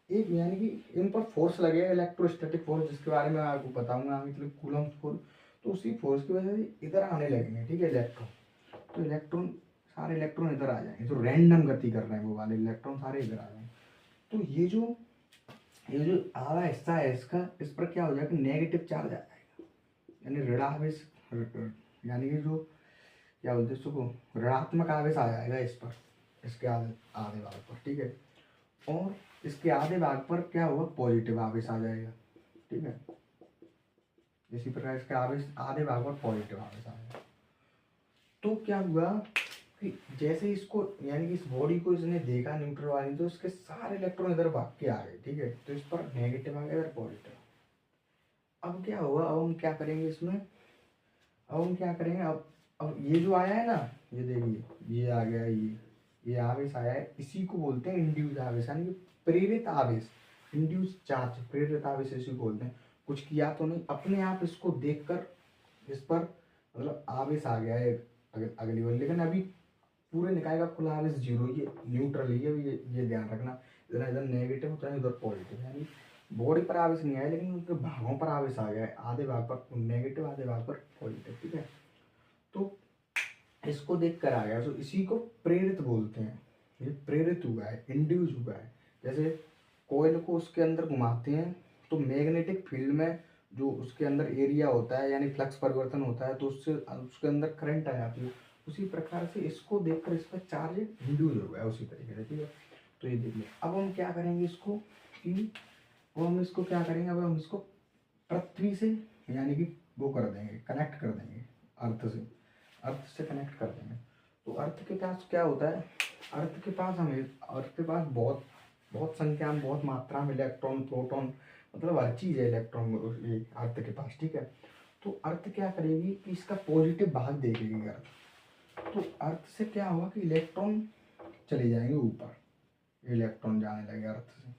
एक यानी कि इन पर फोर्स लगेगा, इलेक्ट्रोस्टैटिक फोर्स, जिसके बारे में आपको बताऊंगा आगे चल, कूलम्ब फोर्स। तो उसी फोर्स की वजह से इधर आने लगेंगे, ठीक है, इलेक्ट्रॉन। तो इलेक्ट्रॉन, सारे इलेक्ट्रॉन इधर आ जाएंगे, जो रैंडम गति कर रहे हैं वो वाले इलेक्ट्रॉन सारे इधर आ जाएंगे। तो ये जो आधा हिस्सा है इसका, इस पर क्या हो जाएगा, नेगेटिव चार्ज आ जाएगा, यानी ऋणावेश, यानी कि जो क्या बोलते हैं उसको, ऋणात्मक आवेश आ जाएगा इस पर, इसके आधे आधे भाग पर, ठीक है। और इसके आधे भाग पर क्या होगा, पॉजिटिव आवेश आ जाएगा, ठीक है। इसी प्रकार इसके आवेश आधे भाग पर पॉजिटिव आवेश आ जाएगा। तो क्या हुआ कि जैसे इसको, यानी कि इस बॉडी को इसने देखा न्यूट्रल वाली, तो इसके सारे इलेक्ट्रॉन इधर भाग के आ गए, ठीक है। तो इस पर नेगेटिव आ गया, इधर पॉजिटिव। अब क्या हुआ, अब हम क्या करेंगे इसमें, अब हम क्या करेंगे, अब ये जो आया है ना, ये देखिए ये आ गया, ये आवेश आया है, इसी को बोलते हैं इंड्यूस आवेश, यानी कि प्रेरित आवेश, इंड्यूस चार्ज, प्रेरित आवेश इसी को बोलते हैं। कुछ किया तो नहीं, अपने आप इसको देखकर इस पर मतलब आवेश आ गया है अगली बार। लेकिन अभी पूरे निकाय का कुल आवेश 0, ये न्यूट्रल है, ये ध्यान रखना। इधर इधर नेगेटिव होता है, उधर पॉजिटिव, यानी बॉडी पर आवेश नहीं आया लेकिन उनके भागों पर आवेश आ गया है, आधे भाग पर नेगेटिव, आधे भाग पर पॉजिटिव, ठीक है। तो इसको देख कर आ गया, तो इसी को प्रेरित बोलते हैं। ये प्रेरित हुआ है, इंड्यूस हुआ है। जैसे कोयल को उसके अंदर घुमाते हैं तो मैग्नेटिक फील्ड में जो उसके अंदर एरिया होता है, यानी फ्लक्स परिवर्तन होता है, तो उससे उसके अंदर करंट आ जाती है। उसी प्रकार से इसको देखकर इसका चार्ज इंड्यूस हो गया उसी तरीके से, ठीक है। तो ये देखिए, अब हम क्या करेंगे इसको कि अब हम इसको क्या करेंगे, अब हम इसको पृथ्वी से यानी कि वो कर देंगे, कनेक्ट कर देंगे अर्थ से कनेक्ट कर देंगे। तो अर्थ के पास क्या होता है, अर्थ के पास बहुत बहुत संख्या में, बहुत मात्रा में इलेक्ट्रॉन, प्रोटॉन, मतलब हर चीज़ है इलेक्ट्रॉन, ये अर्थ के पास, ठीक है। तो अर्थ क्या करेगी कि इसका पॉजिटिव भाग देखेगी अर्थ। तो अर्थ से क्या होगा कि इलेक्ट्रॉन चले जाएंगे ऊपर, इलेक्ट्रॉन जाने लगे अर्थ से,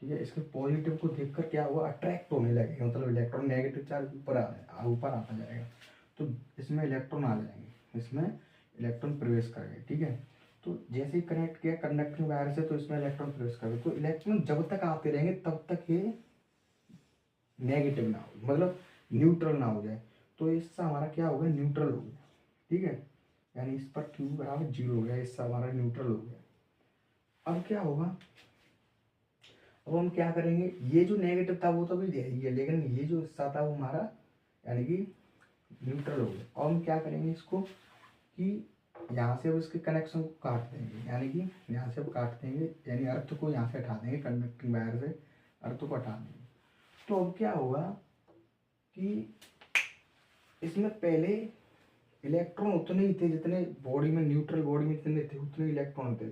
ठीक है। इसके पॉजिटिव को देखकर क्या हुआ, अट्रैक्ट होने लगे, मतलब इलेक्ट्रॉन, नेगेटिव चार्ज ऊपर आता जाएगा, तो इसमें इलेक्ट्रॉन आ जाएंगे, इसमें इलेक्ट्रॉन प्रवेश करेंगे, ठीक है। तो जैसे ही कनेक्ट किया कंडक्टिंग वायर से, तो इसमें इलेक्ट्रॉन प्रवेश करेंगे। तो इलेक्ट्रॉन जब तक आते रहेंगे तब तक ये नेगेटिव ना हो, मतलब न्यूट्रल ना हो जाए। तो इससे हमारा क्या होगा, न्यूट्रल हो गया, ठीक है, यानी इस पर Q बराबर 0 हो गया, इससे हमारा न्यूट्रल हो गया। अब क्या होगा, अब हम क्या करेंगे, ये जो नेगेटिव था वो तो भी यही है, लेकिन ये जो हिस्सा था वो हमारा यानी कि न्यूट्रल हो गया। अब हम क्या करेंगे इसको कि यहाँ से अब इसके कनेक्शन को काट देंगे, यानी कि यहाँ से अब काट देंगे, यानी अर्थ को यहाँ से हटा देंगे, कंडक्टिंग वायर से अर्थ को हटा देंगे। तो अब क्या होगा कि इसमें पहले इलेक्ट्रॉन उतने ही थे जितने बॉडी में, न्यूट्रल बॉडी में जितने थे उतने इलेक्ट्रॉन थे।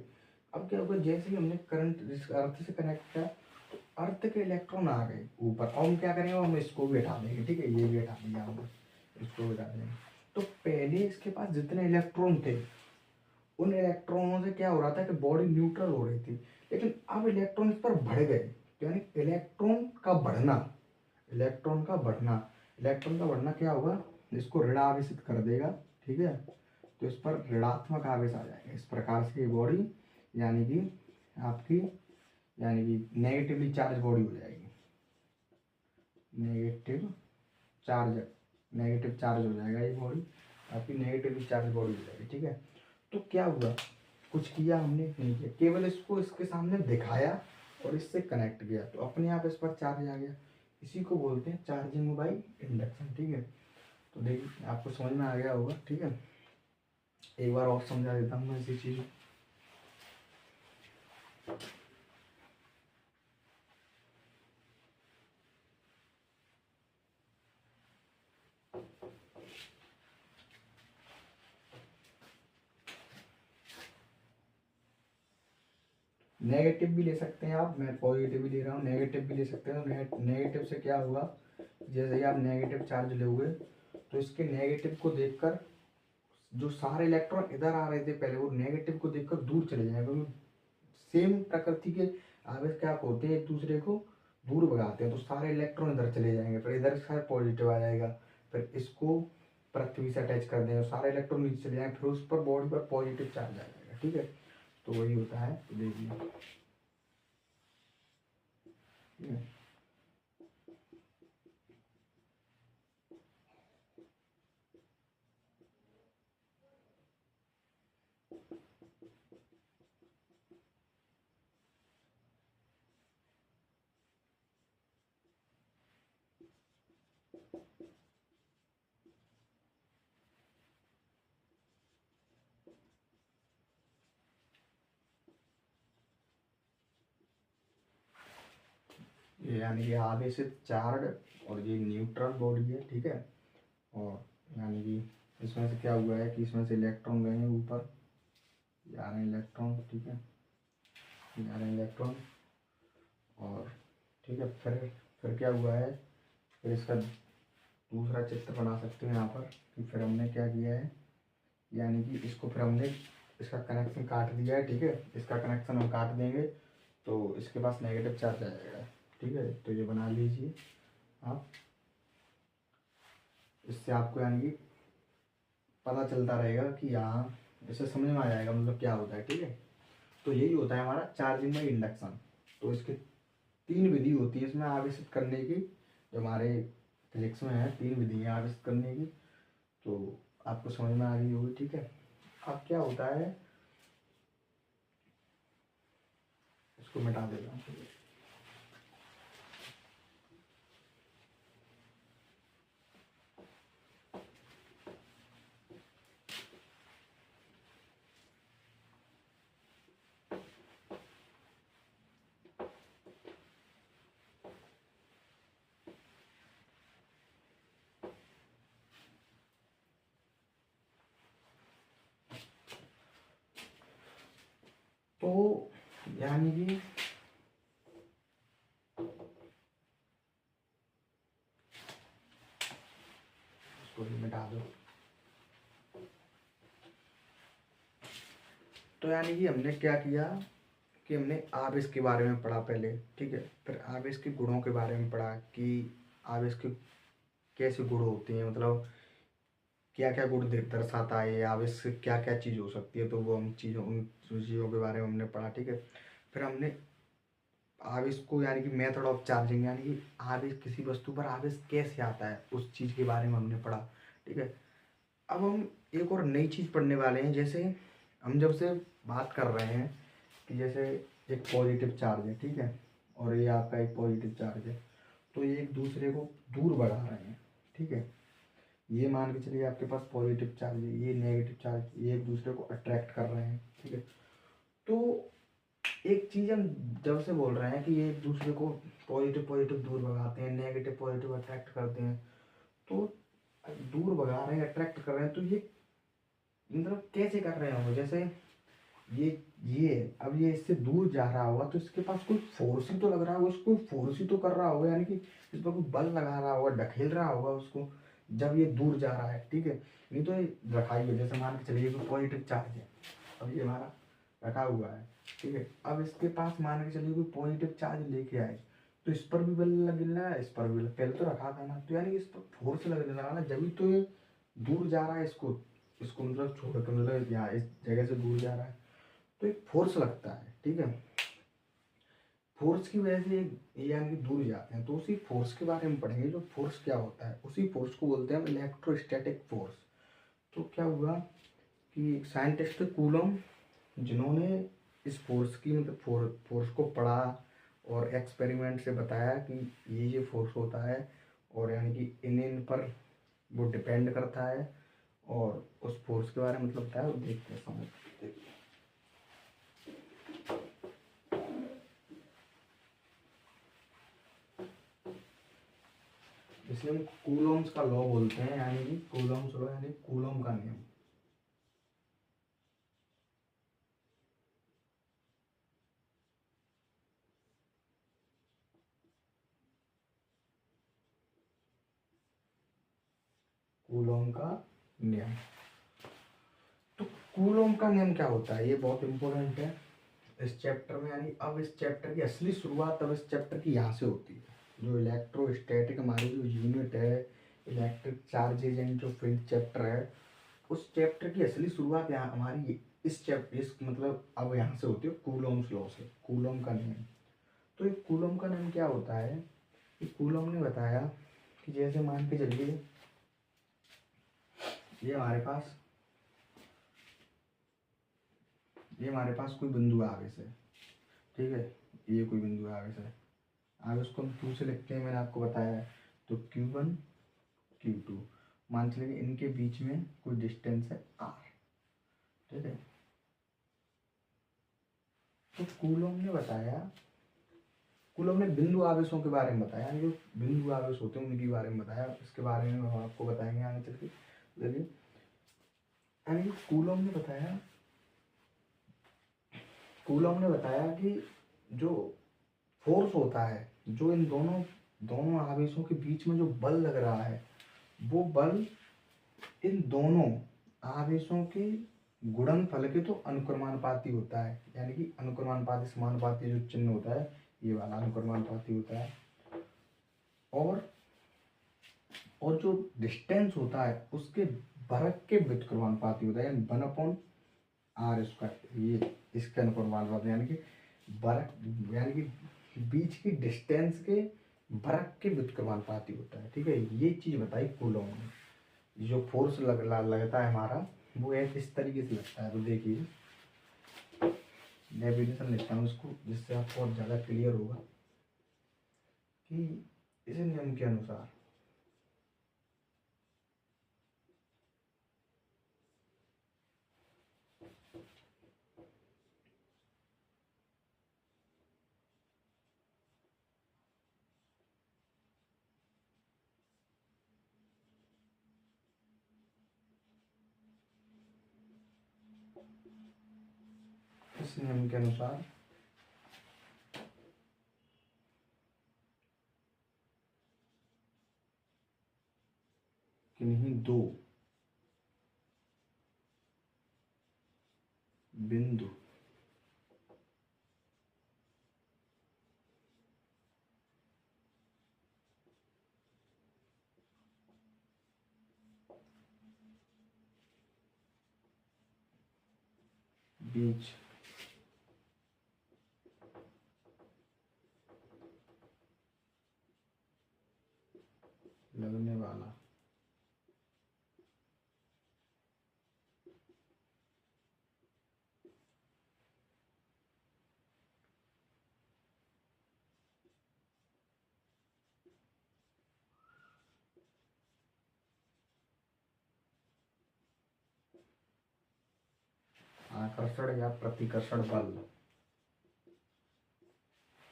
अब क्या होगा, जैसे ही हमने करंट इस अर्थ से कनेक्ट किया तो अर्थ के इलेक्ट्रॉन आ गए ऊपर। और हम क्या करेंगे, हम इसको भी हटा देंगे, ठीक है, ये भी हटा दिया हमने, इसको भी हटा देंगे। तो पहले इसके पास जितने इलेक्ट्रॉन थे उन इलेक्ट्रॉनों से क्या हो रहा था कि बॉडी न्यूट्रल हो रही थी, लेकिन अब इलेक्ट्रॉन इस पर बढ़ गए। यानी इलेक्ट्रॉन का बढ़ना, इलेक्ट्रॉन का बढ़ना, इलेक्ट्रॉन का बढ़ना क्या होगा, इसको ऋणावेशित कर देगा, ठीक है। तो इस पर ऋणात्मक आवेश आ जाएगा। इस प्रकार से ये बॉडी यानी कि आपकी यानी कि नेगेटिवली चार्ज बॉडी हो जाएगी, नेगेटिव चार्ज, नेगेटिव चार्ज हो जाएगा ये बॉडी, आपकी नेगेटिवली चार्ज बॉडी हो जाएगी, ठीक है। तो क्या हुआ, कुछ किया हमने नहीं किया, केवल इसको इसके सामने दिखाया और इससे कनेक्ट किया तो अपने आप इस पर चार्ज आ गया। इसी को बोलते हैं चार्जिंग बाई इंडक्शन, ठीक है। तो देखिए आपको समझ में आ गया होगा, ठीक है। एक बार और समझा देता हूँ मैं इसी चीज़ को। नेगेटिव भी ले सकते हैं आप, मैं पॉजिटिव भी ले रहा हूँ, नेगेटिव भी ले सकते हैं। नेगेटिव से क्या होगा, जैसे ही आप नेगेटिव चार्ज लोगे तो इसके नेगेटिव को देखकर जो सारे इलेक्ट्रॉन इधर आ रहे थे पहले, वो नेगेटिव को देखकर दूर चले जाएंगे, क्योंकि सेम प्रकृति के आवेश क्या होते हैं, एक दूसरे को दूर भगाते हैं। तो सारे इलेक्ट्रॉन इधर चले जाएंगे, फिर इधर सारे पॉजिटिव आ जाएगा, फिर इसको पृथ्वी से अटैच कर देंगे, सारे इलेक्ट्रॉन नीचे चले जाएंगे, फिर उस पर बॉडी पर पॉजिटिव चार्ज आ जाएगा, ठीक है। तो वही होता है, तो देखिए, ठीक है। ये यानी कि आवेशित चार्ज और ये न्यूट्रल बॉडी है, ठीक है। और यानी कि इसमें से क्या हुआ है कि इसमें से इलेक्ट्रॉन गए हैं ऊपर, जा रहे हैं इलेक्ट्रॉन, ठीक है, जा रहे हैं इलेक्ट्रॉन। और ठीक है, फिर क्या हुआ है, फिर इसका दूसरा चित्र बना सकते हैं यहाँ पर कि फिर हमने क्या किया है, यानी कि इसको फिर हमने इसका कनेक्शन काट दिया है, ठीक है। इसका कनेक्शन हम काट देंगे तो इसके पास नेगेटिव चार्ज आ जाएगा, ठीक है। तो ये बना लीजिए आप, इससे आपको यानी कि पता चलता रहेगा कि यहाँ इसे समझ में आ जाएगा मतलब क्या होता है, ठीक है। तो यही होता है हमारा चार्जिंग बाई इंडक्शन। तो इसके 3 विधि होती है इसमें आवेशित करने की, जो हमारे फिजिक्स में है 3 विधियाँ आवेशित करने की। तो आपको समझ में आ गई होगी, ठीक है। अब क्या होता है, इसको मिटा देता हूँ। तो यानी कि इसको भी मिटा दो। तो यानी कि हमने क्या किया कि हमने आवेश के बारे में पढ़ा पहले, ठीक है। फिर आवेश के गुणों के बारे में पढ़ा कि आवेश के कैसे गुण होते हैं, मतलब क्या क्या गुण दर्शाता है आवेश से, क्या क्या चीज़ हो सकती है। तो वो हम चीज़ों, उन चीज़ों के बारे में हमने पढ़ा, ठीक है। फिर हमने आवेश को यानी कि मेथड ऑफ चार्जिंग, यानी कि आवेश किसी वस्तु पर आवेश कैसे आता है उस चीज़ के बारे में हमने पढ़ा, ठीक है। अब हम एक और नई चीज़ पढ़ने वाले हैं। जैसे हम जब से बात कर रहे हैं कि जैसे एक पॉजिटिव चार्ज है, ठीक है, और ये आपका एक पॉजिटिव चार्ज है, तो ये एक दूसरे को दूर बढ़ा रहे हैं, ठीक है। ये मान के चलिए आपके पास पॉजिटिव चार्ज है, ये नेगेटिव चार्ज, ये एक दूसरे को अट्रैक्ट कर रहे हैं, ठीक है। तो एक चीज़ हम जब से बोल रहे हैं कि ये एक दूसरे को पॉजिटिव पॉजिटिव दूर भगाते हैं, नेगेटिव पॉजिटिव अट्रैक्ट करते हैं, तो दूर भगा रहे हैं, अट्रैक्ट कर रहे हैं, तो ये मतलब कैसे कर रहे होंगे? जैसे ये ये अब ये इससे दूर जा रहा होगा तो इसके पास कोई फोर्स ही तो लग रहा होगा, उसको फोर्स ही तो कर रहा होगा, यानी कि इस पर कोई बल लगा रहा होगा, ढकेल रहा होगा उसको, जब ये दूर जा रहा है, ठीक है। नहीं तो ये रखा ही है, जैसे मान के चलिए कोई पॉजिटिव चार्ज है, अब ये हमारा रखा हुआ है, ठीक है। अब इसके पास मान के चलिए कोई पॉजिटिव चार्ज लेके आए, तो इस पर भी बल लगना है, इस पर भी पहले तो रखा था ना, तो यानी कि इस पर फोर्स लगने लगा ना, जब तो ये दूर जा रहा है, इसको इसको मतलब छोड़ कर, मतलब यहाँ इस जगह से दूर जा रहा है, तो एक फोर्स लगता है, ठीक है। फोर्स की वजह से ये यानी कि दूर जाते हैं, तो उसी फोर्स के बारे में पढ़ेंगे, जो फोर्स क्या होता है, उसी फोर्स को बोलते हैं हम इलेक्ट्रोस्टैटिक फोर्स। तो क्या हुआ कि एक साइंटिस्ट कूलम, जिन्होंने इस फोर्स की मतलब फोर्स को पढ़ा और एक्सपेरिमेंट से बताया कि ये फोर्स होता है, और यानी कि इन पर वो डिपेंड करता है, और उस फोर्स के बारे में मतलब बताया, वो देखते हैं समझ। इसलिए हम कूलम्स का लॉ बोलते हैं, यानी कि कूलम्स लॉ यानी कूलम का नियम। कूलम का नियम। तो कूलम का नियम क्या होता है, ये बहुत इंपॉर्टेंट है इस चैप्टर में, यानी अब इस चैप्टर की असली शुरुआत अब इस चैप्टर की यहाँ से होती है। जो इलेक्ट्रोस्टैटिक हमारी जो यूनिट है, इलेक्ट्रिक चार्जेज एंड जो फील्ड चैप्टर है, उस चैप्टर की असली शुरुआत यहाँ हमारी इस चैप्टर इस मतलब अब यहाँ से होती है कूलम्स लॉ से, कूलम का नियम। तो ये कूलम का नियम क्या होता है कि कूलम ने बताया कि जैसे मान के चलिए ये हमारे पास ये हमारे पास कोई बिंदु आवेश है, ठीक है। ये कोई बिंदु आवेश है, आवेश को हम क्यू से लिखते हैं, मैंने आपको बताया है। तो Q1 Q2 मान चलिए इनके बीच में कोई डिस्टेंस है R, ठीक है। तो कूलम ने बिंदु आवेशों के बारे में बताया, जो बिंदु आवेश होते हैं उनके बारे में बताया, इसके बारे में हम आपको बताएंगे आगे चल के। देखिए यानी कूलम ने बताया कि जो फोर्स होता है, जो इन दोनों दोनों आवेशों के बीच में जो बल लग रहा है, वो बल इन दोनों आवेशों के गुणनफल के तो अनुक्रमानुपाती होता है, यानी कि अनुक्रमानुपाती समानुपाती जो चिन्ह होता है, ये वाला अनुक्रमानुपाती होता है। और जो डिस्टेंस होता है उसके वर्ग के व्युत्क्रमानुपाती होता है, यानी 1/r², ये इसके अनुक्रमानुपाती, यानी कि वर्ग यानी कि बीच की डिस्टेंस के वर्ग के व्युत्क्रमानुपाती होता है, ठीक है। ये चीज़ बताई कूलम ने। जो फोर्स लगता है हमारा, वो एक इस तरीके से लगता है। तो देखिए डेफिनेशन लिखता हूँ इसको, जिससे आपको और ज़्यादा क्लियर होगा कि इस नियम के अनुसार इस नियम के अनुसार किन्हीं दो बिंदु बीच लगने वाला आकर्षण या प्रतिकर्षण बल।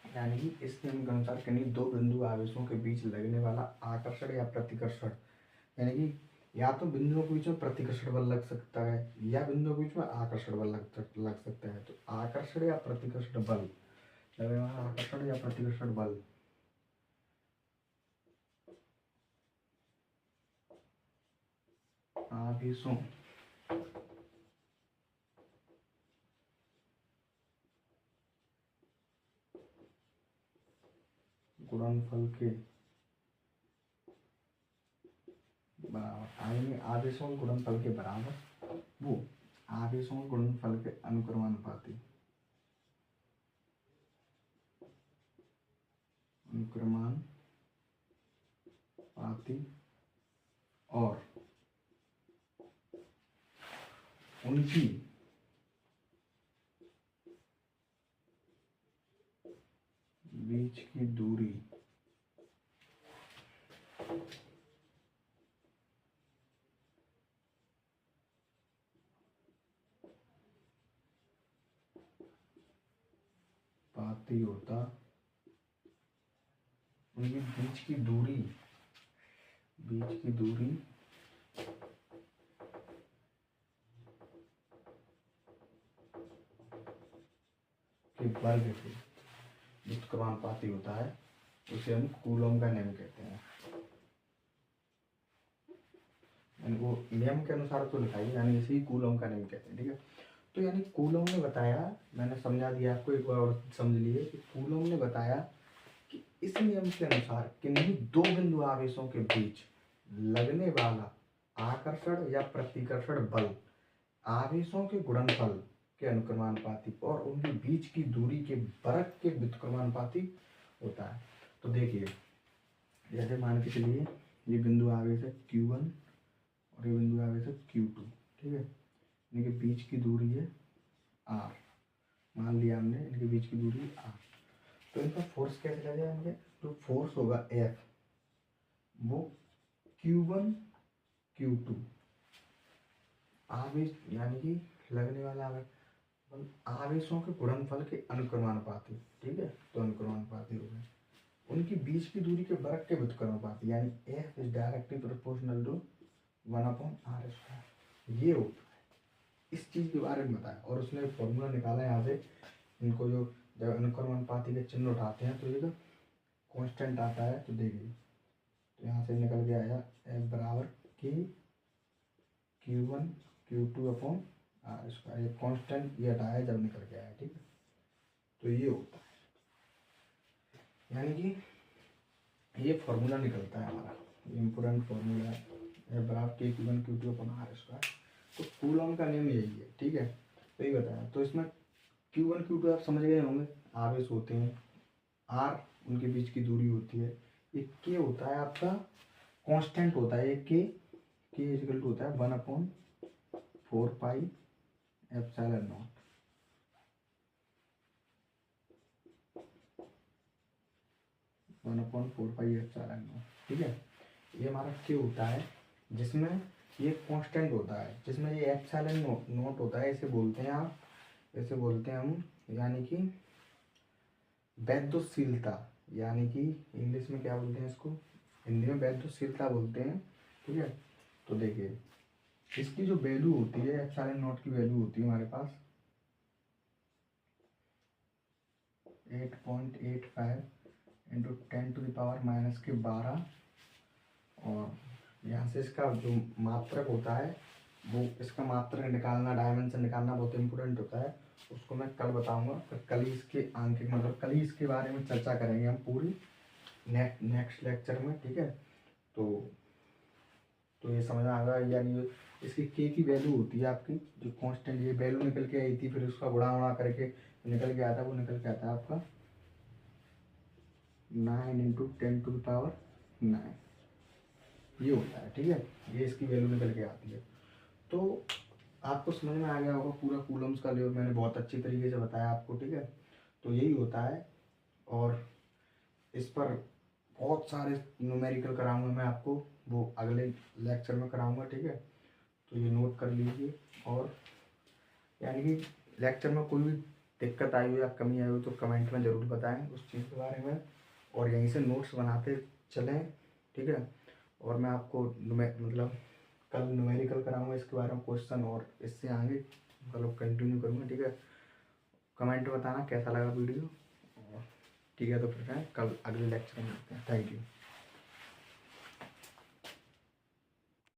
यानी कि इस नियम के अनुसार किन्हीं दो बिंदु आवेशों के बीच लगने वाला आकर्षण या प्रतिकर्षण, यानी कि या तो बिंदुओं के बीच में प्रतिकर्षण बल लग सकता है या बिंदुओं के बीच में आकर्षण बल लग सकता है। तो आकर्षण या प्रतिकर्षण बल लगने वाला आकर्षण या प्रतिकर्षण बल आवेशों गुणनफल के बराबर, आवेशों के गुणनफल के बराबर वो आवेशों के गुणनफल के अनुक्रमानुपाती और उनकी बीच की दूरी पाती होता, उनकी बीच की दूरी के वर्ग के व्युत्क्रमानुपाती होता है, उसे हम कूलम का नियम कहते हैं। वो नियम के अनुसार तो लिखा है, यानी इसे ही कूलम का नियम कहते हैं। ठीक है, तो यानी कूलम ने बताया, मैंने समझा दिया आपको, एक बार और समझ लिए कि कूलम ने बताया कि इस नियम के अनुसार किन्हीं दो बिंदु आवेशों के बीच लगने वाला आकर्षण या प्रतिकर्षण बल आवेशों के गुणनफल के अनुक्रमानुपाती और उनके बीच की दूरी के वर्ग के व्युत्क्रमानुपाती होता है। तो देखिए, जैसे मान के चलिए ये बिंदु आवेश है Q1 और ये बिंदु आवेश है Q2। ठीक है, इनके बीच की दूरी है R, मान लिया हमने इनके बीच की दूरी R। तो इनका फोर्स कैसे लगा जाएंगे? तो फोर्स होगा F, वो Q1 Q2 आवेश, यानी कि लगने वाला आवेशों के गुणनफल के अनुक्रमानुपाती। ठीक है, तो अनुक्रमानुपाती हो गए, उनकी बीच की दूरी के वर्ग के व्युत्क्रमानुपाती, यानी F is directly proportional to 1/r²। ये होता है, इस चीज के बारे में बताया और उसने फॉर्मूला निकाला यहाँ से। इनको जो जब अनुक्रमानुपाती के चिन्ह उठाते हैं तो ये तो कांस्टेंट आता है। तो देखिए, तो यहाँ से निकल के आया F बराबर के Q1 Q2/r²। ये कांस्टेंट ये हटाया जब निकल के आया। ठीक है, तो ये होता है, यानी कि ये फॉर्मूला निकलता है हमारा, इम्पोर्टेंट फॉर्मूला है F बराबर के Q1 Q2/r²। तो कूलम का नियम यही है। ठीक है, तो ये बताया। तो इसमें Q1 Q2 आप समझ गए होंगे, आवेश होते हैं, R उनके बीच की दूरी होती है, एक K होता है आपका कांस्टेंट होता है, एक K इक्वल टू होता है 1/4 पाई एप्सिलॉन नॉट। ठीक है, ये हमारा K होता है जिसमें ये कांस्टेंट होता है, जिसमें ये एप्सिलॉन नॉट होता है। इसे बोलते हैं आप, इसे बोलते हैं हम, यानी कि वैद्युतशीलता, यानी कि इंग्लिश में क्या बोलते हैं इसको, हिंदी में वैद्युतशीलता बोलते हैं। ठीक है, तो देखिए इसकी जो वैल्यू होती है, एप्सिलॉन नॉट की वैल्यू होती है हमारे पास 8.85 इंटू 10⁻⁻12। और यहाँ से इसका जो मात्रक होता है, वो इसका मात्रक निकालना, डायमेंशन निकालना बहुत इम्पोर्टेंट होता है। उसको मैं कल बताऊंगा, कल ही इसके आंकिक मतलब कल ही इसके बारे में चर्चा करेंगे हम पूरी नेक्स्ट लेक्चर में। ठीक है, तो ये समझ आ गया। यानी इसकी K की वैल्यू होती है आपकी जो कांस्टेंट, ये वैल्यू निकल के आई थी, फिर उसका गुणा करके निकल के आता है, वो निकल के आता है आपका 9 इंटू 10⁻⁹ ये होता है। ठीक है, ये इसकी वैल्यू निकल के आती है। तो आपको समझ में आ गया होगा पूरा कूलम्स का लेवल, मैंने बहुत अच्छी तरीके से बताया आपको। ठीक है, तो यही होता है, और इस पर बहुत सारे न्यूमेरिकल कराऊंगा मैं आपको, वो अगले लेक्चर में कराऊंगा। ठीक है, तो ये नोट कर लीजिए। और यानी कि लेक्चर में कोई भी दिक्कत आई हो या कमी आई हो तो कमेंट में ज़रूर बताएं उस चीज़ के बारे में, और यहीं से नोट्स बनाते चलें, ठीक है। और मैं आपको मतलब कल न्यूमेरिकल कराऊंगा इसके बारे में क्वेश्चन, और इससे आगे मतलब कंटिन्यू करूँगा, ठीक है। कमेंट बताना कैसा लगा वीडियो, ठीक है। तो फिर कल अगले लेक्चर में मिलते हैं। Thank you.